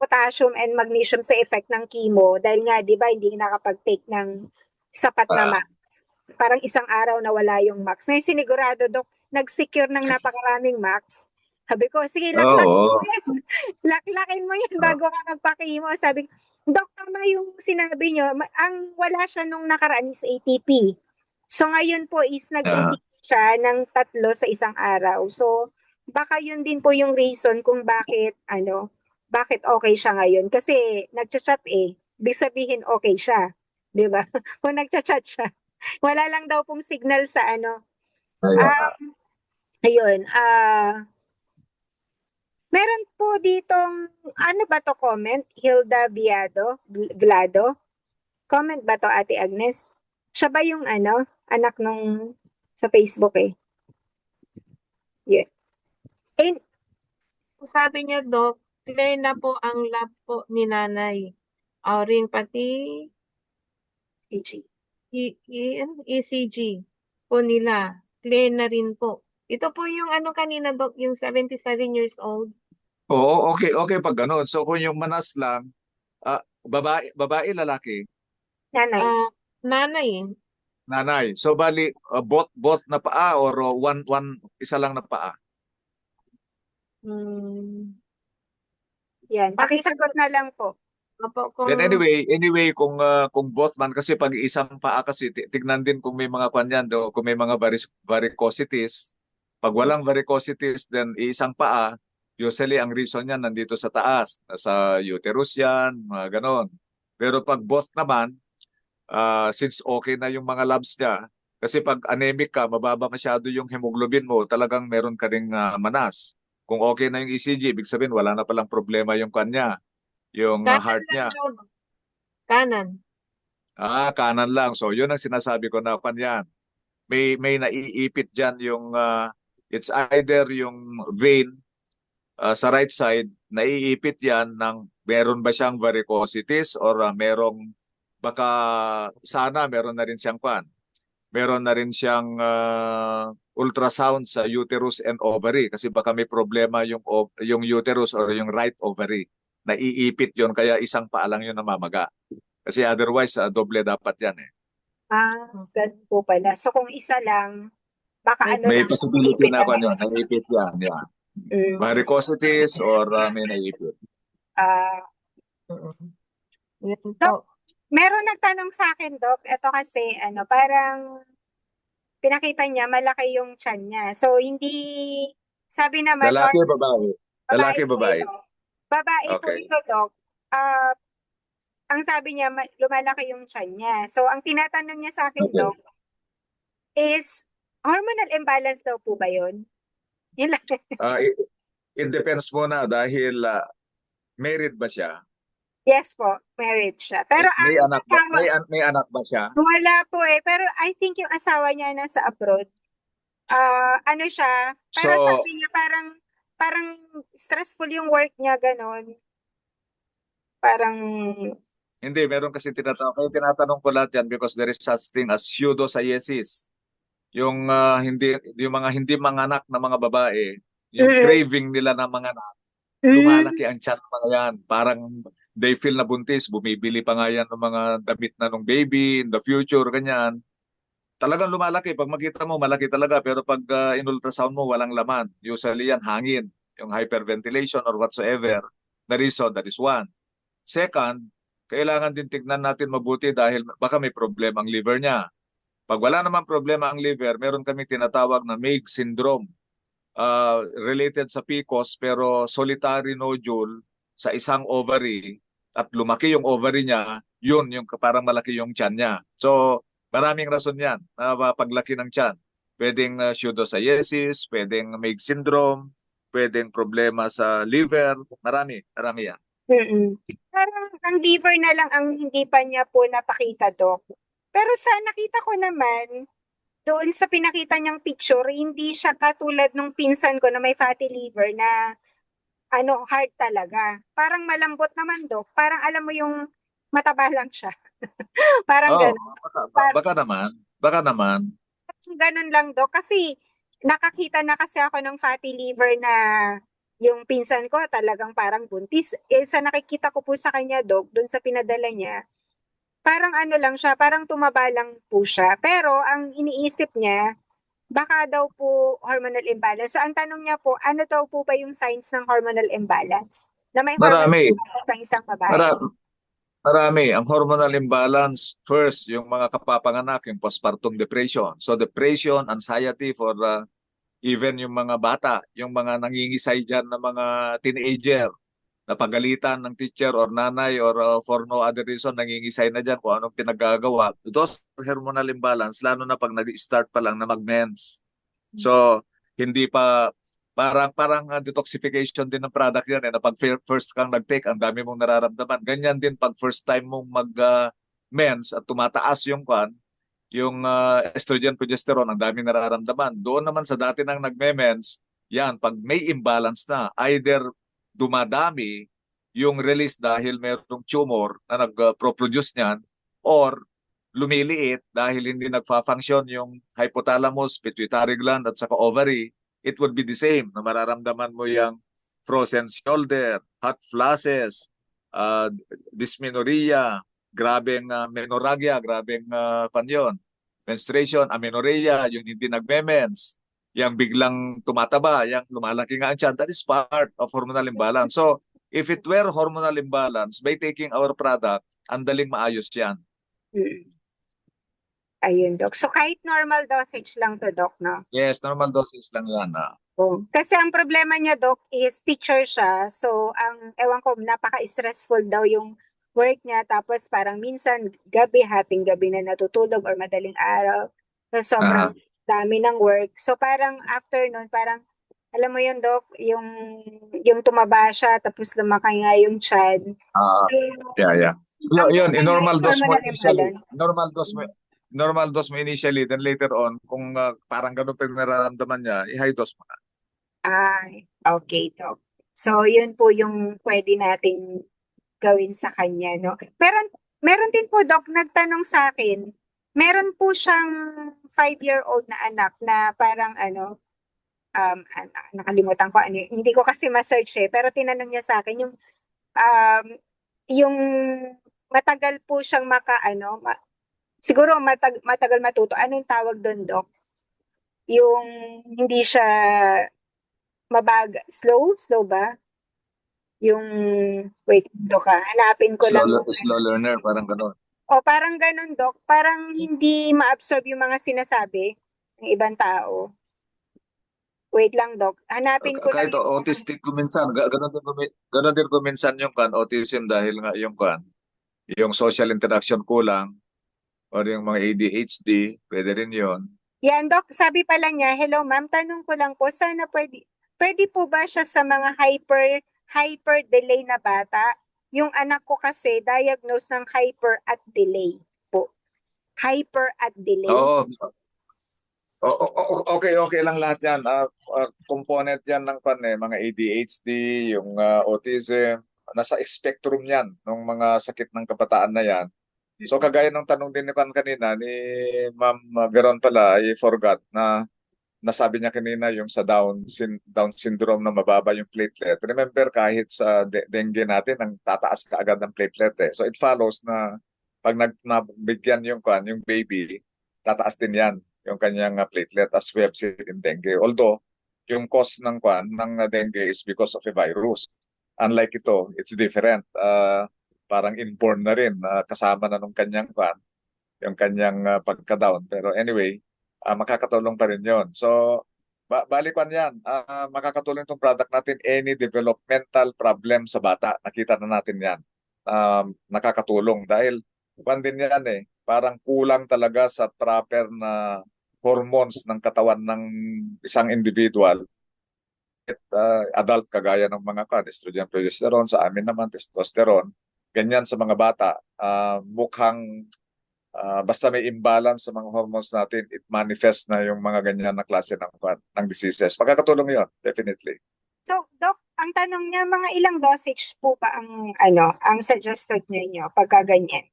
potassium and magnesium sa effect ng chemo, dahil nga, di ba, hindi nakapag-take ng sapat na max. Parang isang araw na wala yung max. Ngayon, sinigurado, Doc, nag-secure ng napakaraming max. Sabi ko, sige, laklakin mo yan bago ka magpa-chemo. Sabi ko, Doc, tama yung sinabi nyo. Ang wala siya nung nakaraan is ATP. So, ngayon po is nag-ATP siya ng 3 sa isang araw. So, baka yun din po yung reason kung bakit okay siya ngayon. Kasi, nagchat-chat ibig sabihin okay siya. Diba? Kung nagchat-chat siya. Wala lang daw pong signal sa ayun. Meron po ditong, comment? Hilda Glado? Comment ba to, Ate Agnes? Siya ba yung anak nung sa Facebook Yeah. Sabi niya, Doc, clear na po ang lab po ni nanay. Ring pati ECG po nila. Clear na rin po. Ito po yung kanina, Doc, yung 77 years old. Oo, okay pag ganun. So kung yung manas lang, babae, lalaki? Nanay. Nanay. Nanay. So bali, both na paa or isa lang na paa? Yan, pakisagot na lang po. Opo, Then kung anyway kung both man kasi pag isang paa kasi tignan din kung may mga kanyan do, kung may mga varicosities. Pag walang varicosities then isang paa, usually ang reason niyan nandito sa taas, sa uterus yan, mga ganon. Pero pag both naman, since okay na yung mga labs niya, kasi pag anemic ka, mababa masyado yung hemoglobin mo, talagang meron ka ring manas. Kung okay na yung ECG, ibig sabihin wala na palang problema yung kanya, yung kanan heart lang niya. daw, kanan. Kanan lang. So, yun ang sinasabi ko na kanyan. May naiipit dyan yung, it's either yung vein sa right side, naiipit yan ng meron ba siyang varicosities or merong, baka sana meron na rin siyang meron na rin siyang ultrasound sa uterus and ovary kasi baka may problema yung uterus or yung right ovary. Naiipit yun, kaya isang paa lang yun namamaga. Kasi otherwise, doble dapat yan eh. Ganun po pala. So kung isa lang, baka May ano May lang, possibility ipit na lang. yun, naiipit yan. Yeah. Mm. Varicosities or may naiipit. Ah, Mm. Yun Dok, po. meron nagtanong sa akin, Doc. Ito kasi, parang pinakita niya, malaki yung tiyan niya. So, hindi, sabi naman, Lalaki o normal, babae? babae Lalaki po babae? ito. Babae po Okay. ito, Doc. Ah, ang sabi niya, lumalaki yung tiyan niya. So, ang tinatanong niya sa akin, Okay. Doc, is, hormonal imbalance daw po ba yun? Yun lang. It depends muna dahil married ba siya? Yes po, married siya. Pero May ang anak ba? asawa, May anak ba siya? wala po eh. Pero I think yung asawa niya nasa abroad. Ano siya, pero So, sabi niya parang stressful yung work niya, ganon. Parang, hindi, meron kasi tinatanong ko lahat yan because there is such thing as pseudocyesis. Yung yung mga hindi manganak na mga babae, yung mm, craving nila na mga lumalaki ang tiyan ng mga yan. Parang they feel na buntis, bumibili pa nga yan ng mga damit na nung baby in the future, ganyan. Talagang lumalaki. Pag makita mo, malaki talaga. Pero pag in-ultrasound mo, walang laman. Usually yan, hangin. Yung hyperventilation or whatsoever. The reason, that is one. Second, kailangan din tignan natin mabuti dahil baka may problema ang liver niya. Pag wala namang problema ang liver, meron kami tinatawag na Meiggs syndrome. Related sa PCOS pero solitary nodule sa isang ovary at lumaki yung ovary niya, yun yung parang malaki yung tiyan niya. So, maraming rason yan na paglaki ng tiyan. Pwedeng pseudocyesis, pwedeng Meiggs syndrome, pwedeng problema sa liver, marami yan. parang ang liver na lang ang hindi pa niya po napakita, Doc. Pero sa nakita ko naman, doon sa pinakita niyang picture, hindi siya katulad nung pinsan ko na may fatty liver na hard talaga. Parang malambot naman, Doc. Parang alam mo yung mataba lang siya. Parang Oh, gano'n. Parang baka naman. ganun lang, Doc. Kasi nakakita na kasi ako ng fatty liver na yung pinsan ko talagang parang buntis. Sa nakikita ko po sa kanya, Doc, doon sa pinadala niya, parang ano lang siya, parang tumaba lang po siya. Pero ang iniisip niya, baka daw po hormonal imbalance. So ang tanong niya po, ano daw po ba yung signs ng hormonal imbalance? Na may hormonal Marami. imbalance ang isang babae. Marami. Ang hormonal imbalance, first, yung mga kapapanganak, yung postpartum depression. So depression, anxiety for even yung mga bata, yung mga nangingisay dyan na mga teenager, na pagalitan ng teacher or nanay or for no other reason, nangingisay na dyan kung anong pinagagawa. Those hormonal imbalance, lalo na pag nag-start pa lang na mag-mens. So, hindi pa, parang detoxification din ng product yan. Na pag first kang nag-take, ang dami mong nararamdaman. Ganyan din pag first time mong mag-mens at tumataas yung estrogen, progesterone, ang daming nararamdaman. Doon naman sa dati nang nagme-mens, yan, pag may imbalance na, either dumadami yung release dahil merong tumor na nag-produce niyan, or lumiliit dahil hindi nagfa-function yung hypothalamus, pituitary gland at saka ovary, it would be the same na mararamdaman mo yung frozen shoulder, hot flashes, dysmenorrhea, grabeng menorrhagia, grabeng kanyon, menstruation, amenorrhea, yung hindi nagme-mens, yung biglang tumataba, yung lumalaki nga ang tiyan, that is part of hormonal imbalance. So, If it were hormonal imbalance, by taking our product, ang daling maayos yan. Mm. Ayun, Doc. So, kahit normal dosage lang to, Doc, no? Yes, normal dosage lang yan. Oh. Kasi ang problema niya, Doc, is teacher siya. So, ewan ko, napaka-stressful daw yung work niya. Tapos, parang minsan, gabi, hating gabi na natutulog or madaling araw. So, sobrang dami ng work. So, parang after nun, parang, alam mo yun, Doc, yung tumaba siya, tapos lumaki nga yung tiyan. So, Yeah. Yun, ang normal dose mo hormonal initially. imbalance. Normal dose mo initially, then later on, kung parang ganun pa yung nararamdaman niya, i-high dose mo na. Ay, okay, Doc. So, yun po yung pwede nating gawin sa kanya, no? Meron din po, Doc, nagtanong sa akin, meron po siyang 5-year-old na anak na parang nakalimutan ko, hindi ko kasi ma-search pero tinanong niya sa akin yung matagal po siyang siguro matagal matuto. Anong tawag doon, Doc? Yung hindi siya slow ba? Yung, wait, Doc hanapin ko lang. Slow learner, parang ganun. O, parang ganun, Doc. Parang hindi ma-absorb yung mga sinasabi ng ibang tao. Wait lang, Doc. Hanapin ko Kahit lang. autistic kuminsan, ganun din kuminsan yung autism dahil nga yung social interaction kulang or yung mga ADHD, pwede rin yun. Yan, Doc. Sabi pala niya, hello, ma'am. Tanong ko lang po, sana pwede po ba siya sa mga hyper delay na bata? Yung anak ko kasi diagnosed ng hyper at delay po. Hyper at delay. Oo. Okay lang lahat yan. Component yan ng mga ADHD, yung autism, nasa spectrum yan ng mga sakit ng kabataan na yan. So kagaya ng tanong din ni kanina ni Ma'am Veron pala, I forgot na nasabi niya kanina yung sa Down syndrome na mababa yung platelet. Remember, kahit sa dengue natin, ang tataas ka agad ng platelet So it follows na pag nabigyan yung baby, tataas din yan yung kanyang platelet as we have seen in dengue. Although, yung cause ng dengue is because of a virus. Unlike ito, it's different. Parang inborn na rin, kasama na nung kanyang yung kanyang pagka-down. Pero anyway, makakatulong pa rin yon. So, balikan yan. Makakatulong itong product natin any developmental problem sa bata. Nakita na natin yan. Nakakatulong dahil din yan parang kulang talaga sa proper na hormones ng katawan ng isang individual. Adult kagaya ng mga estrogen, progesterone, sa amin naman testosterone. Ganyan sa mga bata. Mukhang basta may imbalance sa mga hormones natin, it manifests na yung mga ganyan na klase ng diseases. Magkakatulong yun, definitely. So, Doc, ang tanong niya, mga ilang dosage po ba ang suggested niyo pagka ganyan?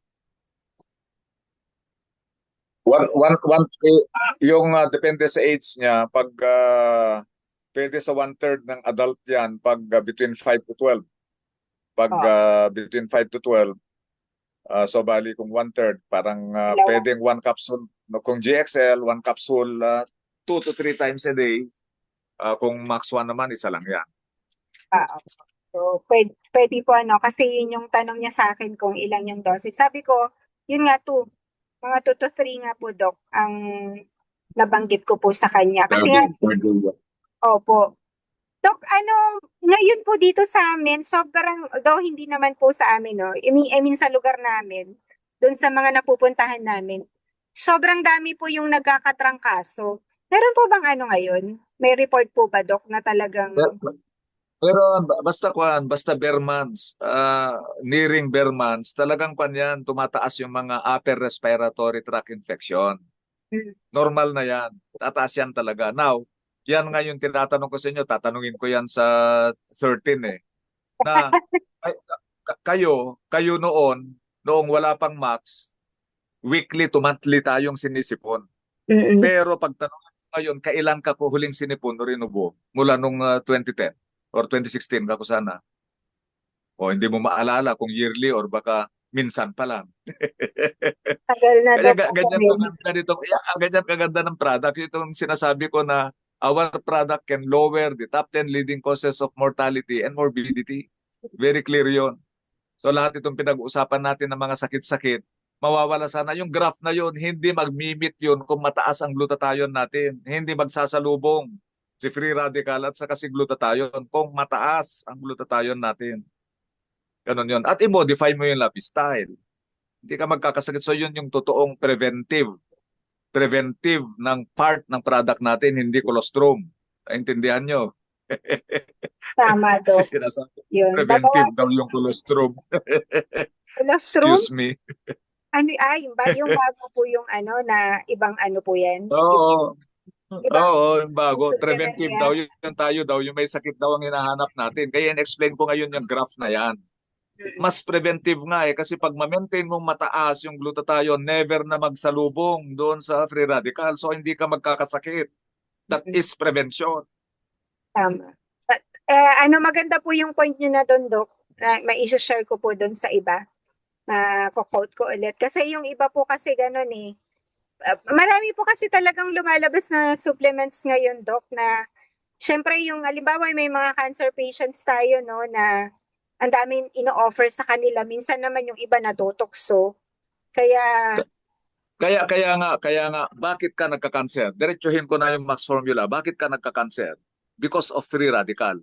Yung depende sa age niya, pag depende sa 1/3 ng adult yan, pag between 5 to 12. Pag between 5 to 12, so bali kung 1/3, parang pwedeng 1 capsule. Kung GXL, 1 capsule 2 to 3 times a day. Kung max 1 naman, isa lang yan. So, pwede po kasi yun yung tanong niya sa akin kung ilang yung dosage. Sabi ko, yun nga mga 2 to 3 nga po, Doc, ang nabanggit ko po sa kanya. Kasi opo. Doc, ngayon po dito sa amin, sobrang, though hindi naman po sa amin, no? I mean sa lugar namin, doon sa mga napupuntahan namin, sobrang dami po yung nagkakatrangkaso. Meron po bang ngayon? May report po ba, Doc, na talagang... Pero basta bare months, nearing bare months, talagang yan, tumataas yung mga upper respiratory tract infection. Normal na yan. Tataas yan talaga. Now, yan nga yung tinatanong ko sa inyo, tatanungin ko yan sa 13 na kayo noong wala pang max, weekly to monthly tayong sinisipon. Pero pag tanongin ko ngayon, kailan ka ko huling sinipon o rinubo mula nung 2010 or 2016 kako sana? O hindi mo maalala kung yearly or baka minsan pa lang. Kaya ganyan kaganda ng product. Itong sinasabi ko na our product can lower the top 10 leading causes of mortality and morbidity. Very clear yon. So lahat itong pinag-uusapan natin ng mga sakit-sakit, mawawala sana. Yung graph na yon, hindi mag-mimit yun kung mataas ang glutathione natin. Hindi magsasalubong si free radical at saka si glutathione kung mataas ang glutathione natin. Ganon yun. At i-modify mo yung lifestyle. Hindi ka magkakasakit. So yun yung totoong preventive. Preventive ng part ng product natin, hindi colostrum. Naintindihan nyo? Tama, Kasi Doc. sinasabi, Yun. preventive daw yung colostrum. Colostrum? Excuse me. Ano, yung bago po yung ano na ibang ano po yan? Oo. Ibang Oo, yung bago. supplement Preventive yan. daw. Yun tayo daw. Yung may sakit daw ang hinahanap natin. Kaya in-explain ko ngayon yung graph na yan. Mas preventive nga kasi pag ma-maintain mong mataas yung glutathione, never na magsalubong doon sa free radical. So hindi ka magkakasakit. That is prevention. Tama. Maganda po yung point nyo na doon, Doc. Na mai-share ko po doon sa iba. Quote ko ulit. Kasi yung iba po kasi ganun eh. Marami po kasi talagang lumalabas na supplements ngayon, Doc, na syempre yung halimbawa may mga cancer patients tayo, no, na ang daming ino-offer sa kanila. Minsan naman yung iba natutokso. Kaya Kaya nga, bakit ka nagka-cancer? Diretsuhin ko na yung Max Formula. Bakit ka nagka-cancer? Because of free radical.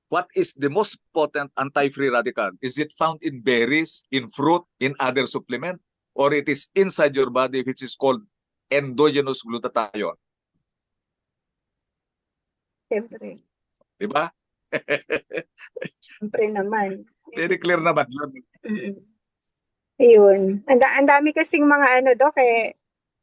What is the most potent anti-free radical? Is it found in berries, in fruit, in other supplement? Or it is inside your body which is called endogenous glutathione? syempre, Diba? syempre naman. Very clear naman yun. Mm-mm. Ayun. Ang dami kasing mga ano, Doc,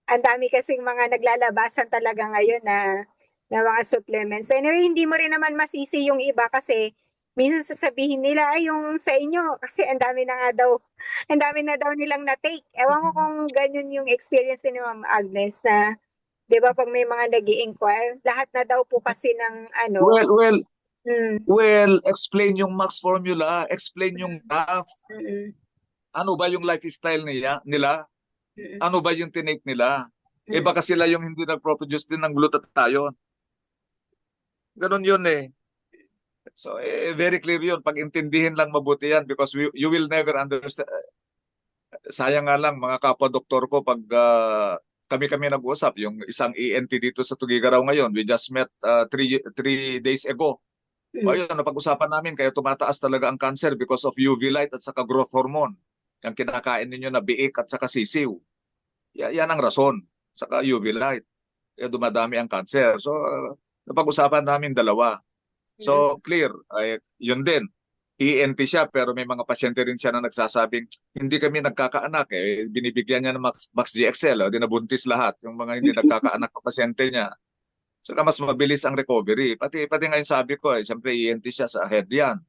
ang dami kasing mga naglalabasan talaga ngayon na mga supplements. Anyway, hindi mo rin naman masisi yung iba kasi minsan sasabihin nila ay yung sa inyo kasi ang dami na daw nilang na-take. Ewan ko kung ganyan yung experience ni Ma'am Agnes na 'di ba pag may mga nag-i-inquire, lahat na daw po kasi ng ano. Well, explain yung Max Formula, explain yung graph. Ano ba yung lifestyle nila? Ano ba yung tinake nila? Baka sila yung hindi nag-produce din ng glutathione. Ganon yun eh. So, very clear yun. Pag-intindihin lang mabuti yan because you will never understand. Sayang nga lang, mga kapwa-doktor ko, pag kami nag-usap, yung isang ENT dito sa Tugigaraw ngayon, we just met 3 days ago. Ayun, napag-usapan namin, kaya tumataas talaga ang cancer because of UV light at saka growth hormone. Yung kinakain ninyo na biik at saka sisiw. Yan ang rason. Saka UV light. Kaya dumadami ang cancer. So, napag-usapan namin dalawa. So, clear. Yun din. ENT siya pero may mga pasyente rin siya na nagsasabing hindi kami nagkakaanak. Binibigyan niya ng Max GXL. Dinabuntis lahat. Yung mga hindi nagkakaanak na pasyente niya. Saka mas mabilis ang recovery. Pati ngayon sabi ko, siyempre ENT siya sa head yan.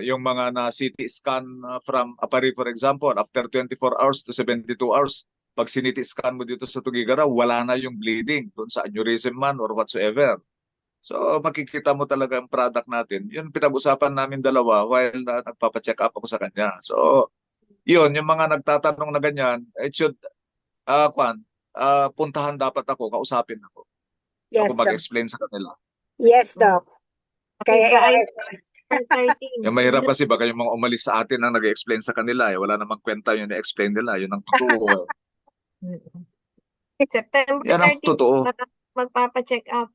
Yung mga na CT scan from Apari, for example, after 24 hours to 72 hours, pag CT scan mo dito sa Tugigaraw, wala na yung bleeding doon sa aneurysm man or whatsoever. So makikita mo talaga ang product natin. Yun pinag-usapan namin dalawa while nagpapacheck up ako sa kanya. So yun, yung mga nagtatanong na ganyan, it should, puntahan dapat ako, kausapin ako. Yes, Ako mag-explain sa kanila. Yes, Doc. Kaya yung mahirap kasi baka yung mga umalis sa atin ang nag-explain sa kanila. Wala namang kwenta yung na-explain nila. Yun ang totoo. September Yan ang 13, totoo. magpapacheck up.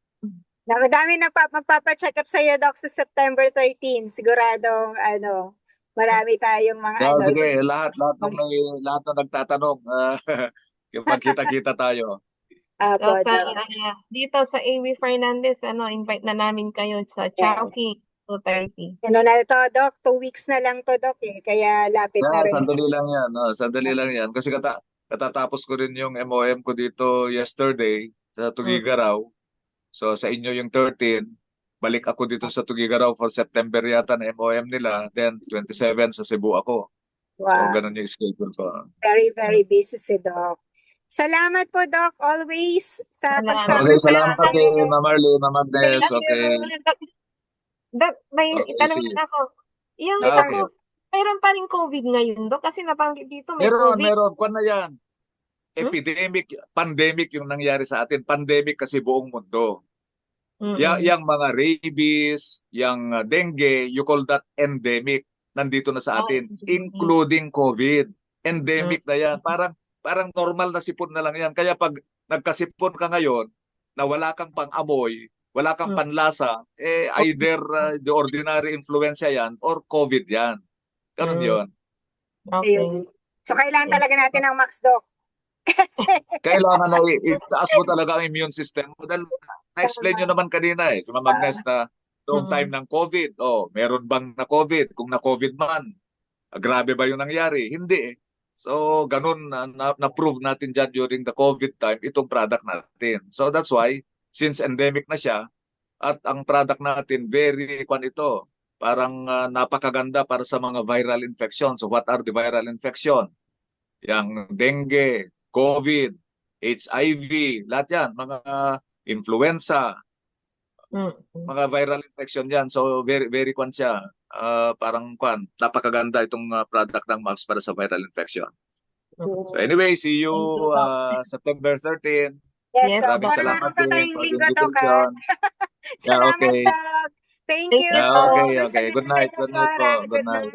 Madami magpapacheck up sa'yo, Doc, sa September 13. Siguradong, marami tayong mga Sige, lahat ng nagtatanong, magkita-kita tayo. So, dito sa A.W. Fernandez, invite na namin kayo sa Chowking 2:30. Na ito, Doc? 2 weeks na lang to, Doc, Kaya lapit na rin. Sandali lang yan. Sandali lang yan. Kasi katatapos ko rin yung MOM ko dito yesterday sa Tugigaraw. So sa inyo yung 13, balik ako dito sa Tugigaraw for September yata na MOM nila. Then 27 sa Cebu ako. Wow. So ganun yung schedule ko. Very, very busy si Doc. Salamat po, Doc, always sa pagsama. Okay, salamat Ma'am Marley, Ma'am Agnes. Okay. Doc, may itanong din ako. Yung mayroon pa rin COVID ngayon, Doc? Kasi nabanggit dito may COVID. Meron. Kwan na yan. Pandemic yung nangyari sa atin. Pandemic kasi buong mundo. Yang mga rabies, yung dengue, you call that endemic. Nandito na sa atin, including COVID. Endemic na yan. Parang normal na sipon na lang yan. Kaya pag nagkasipon ka ngayon, na wala kang pang-amoy, wala kang panlasa, either the ordinary influenza yan or COVID yan. Ganun yun. Okay. Ayun. So, kailangan talaga natin ng Max Doc. Kailangan na itaas mo talaga ang immune system mo. Dahil na-explain nyo naman kanina si Ma'am Agnes na noong time ng COVID, meron bang na COVID? Kung na COVID man, grabe ba yung nangyari? Hindi. So, ganun na-prove natin dyan during the COVID time, itong product natin. So, that's why, since endemic na siya, at ang product natin, parang napakaganda para sa mga viral infection. So, what are the viral infection? Yang dengue, COVID, HIV, lahat yan, mga influenza, mga viral infection yan. So very very siya. Parang napakaganda itong product ng Max para sa viral infection. So anyway, see you September 13. Yes, Yes, Doc. Maraming Para salamat meron pa din tayong for the linggo, Doc, invitation. Salamat, okay. Doc. Thank you. Okay. Good night. Good night po. Good night.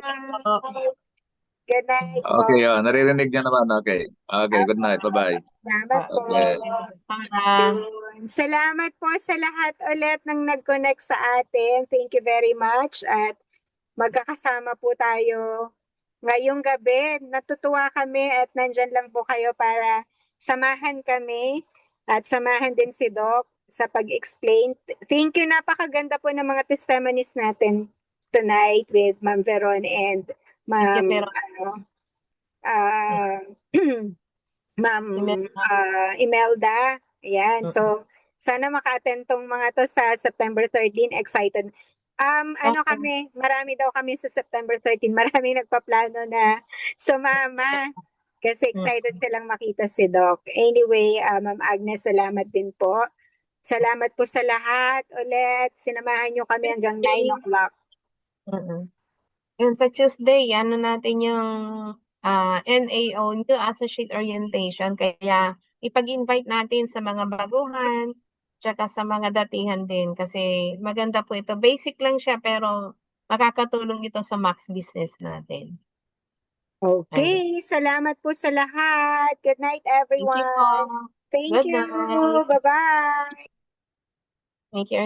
Good night po. Okay, naririnig niya naman. Okay, good night. Bye-bye. Salamat po. Okay. Salamat po sa lahat ulit ng nag-connect sa atin. Thank you very much. At magkakasama po tayo ngayong gabi. Natutuwa kami at nandyan lang po kayo para samahan kami at samahan din si Doc sa pag-explain. Thank you. Napakaganda po ng mga testimonies natin tonight with Ma'am Veron and Ma'am Ma'am Imelda. Ayan. So, sana maka-attend tong mga to sa September 13. Excited. Kami, marami daw kami sa September 13. Maraming nagpaplano na sumama. Kasi excited silang makita si Doc. Anyway, Ma'am Agnes, salamat din po. Salamat po sa lahat ulit. Sinamahan nyo kami hanggang 9 o'clock. Yun, sa Tuesday, natin yung NAO, New Associate Orientation. Kaya ipag-invite natin sa mga baguhan, tsaka sa mga datihan din. Kasi maganda po ito. Basic lang siya, pero makakatulong ito sa Max business natin. Okay, salamat po sa lahat. Good night, everyone. Thank you po. Thank Good you. night. Bye-bye. Thank you.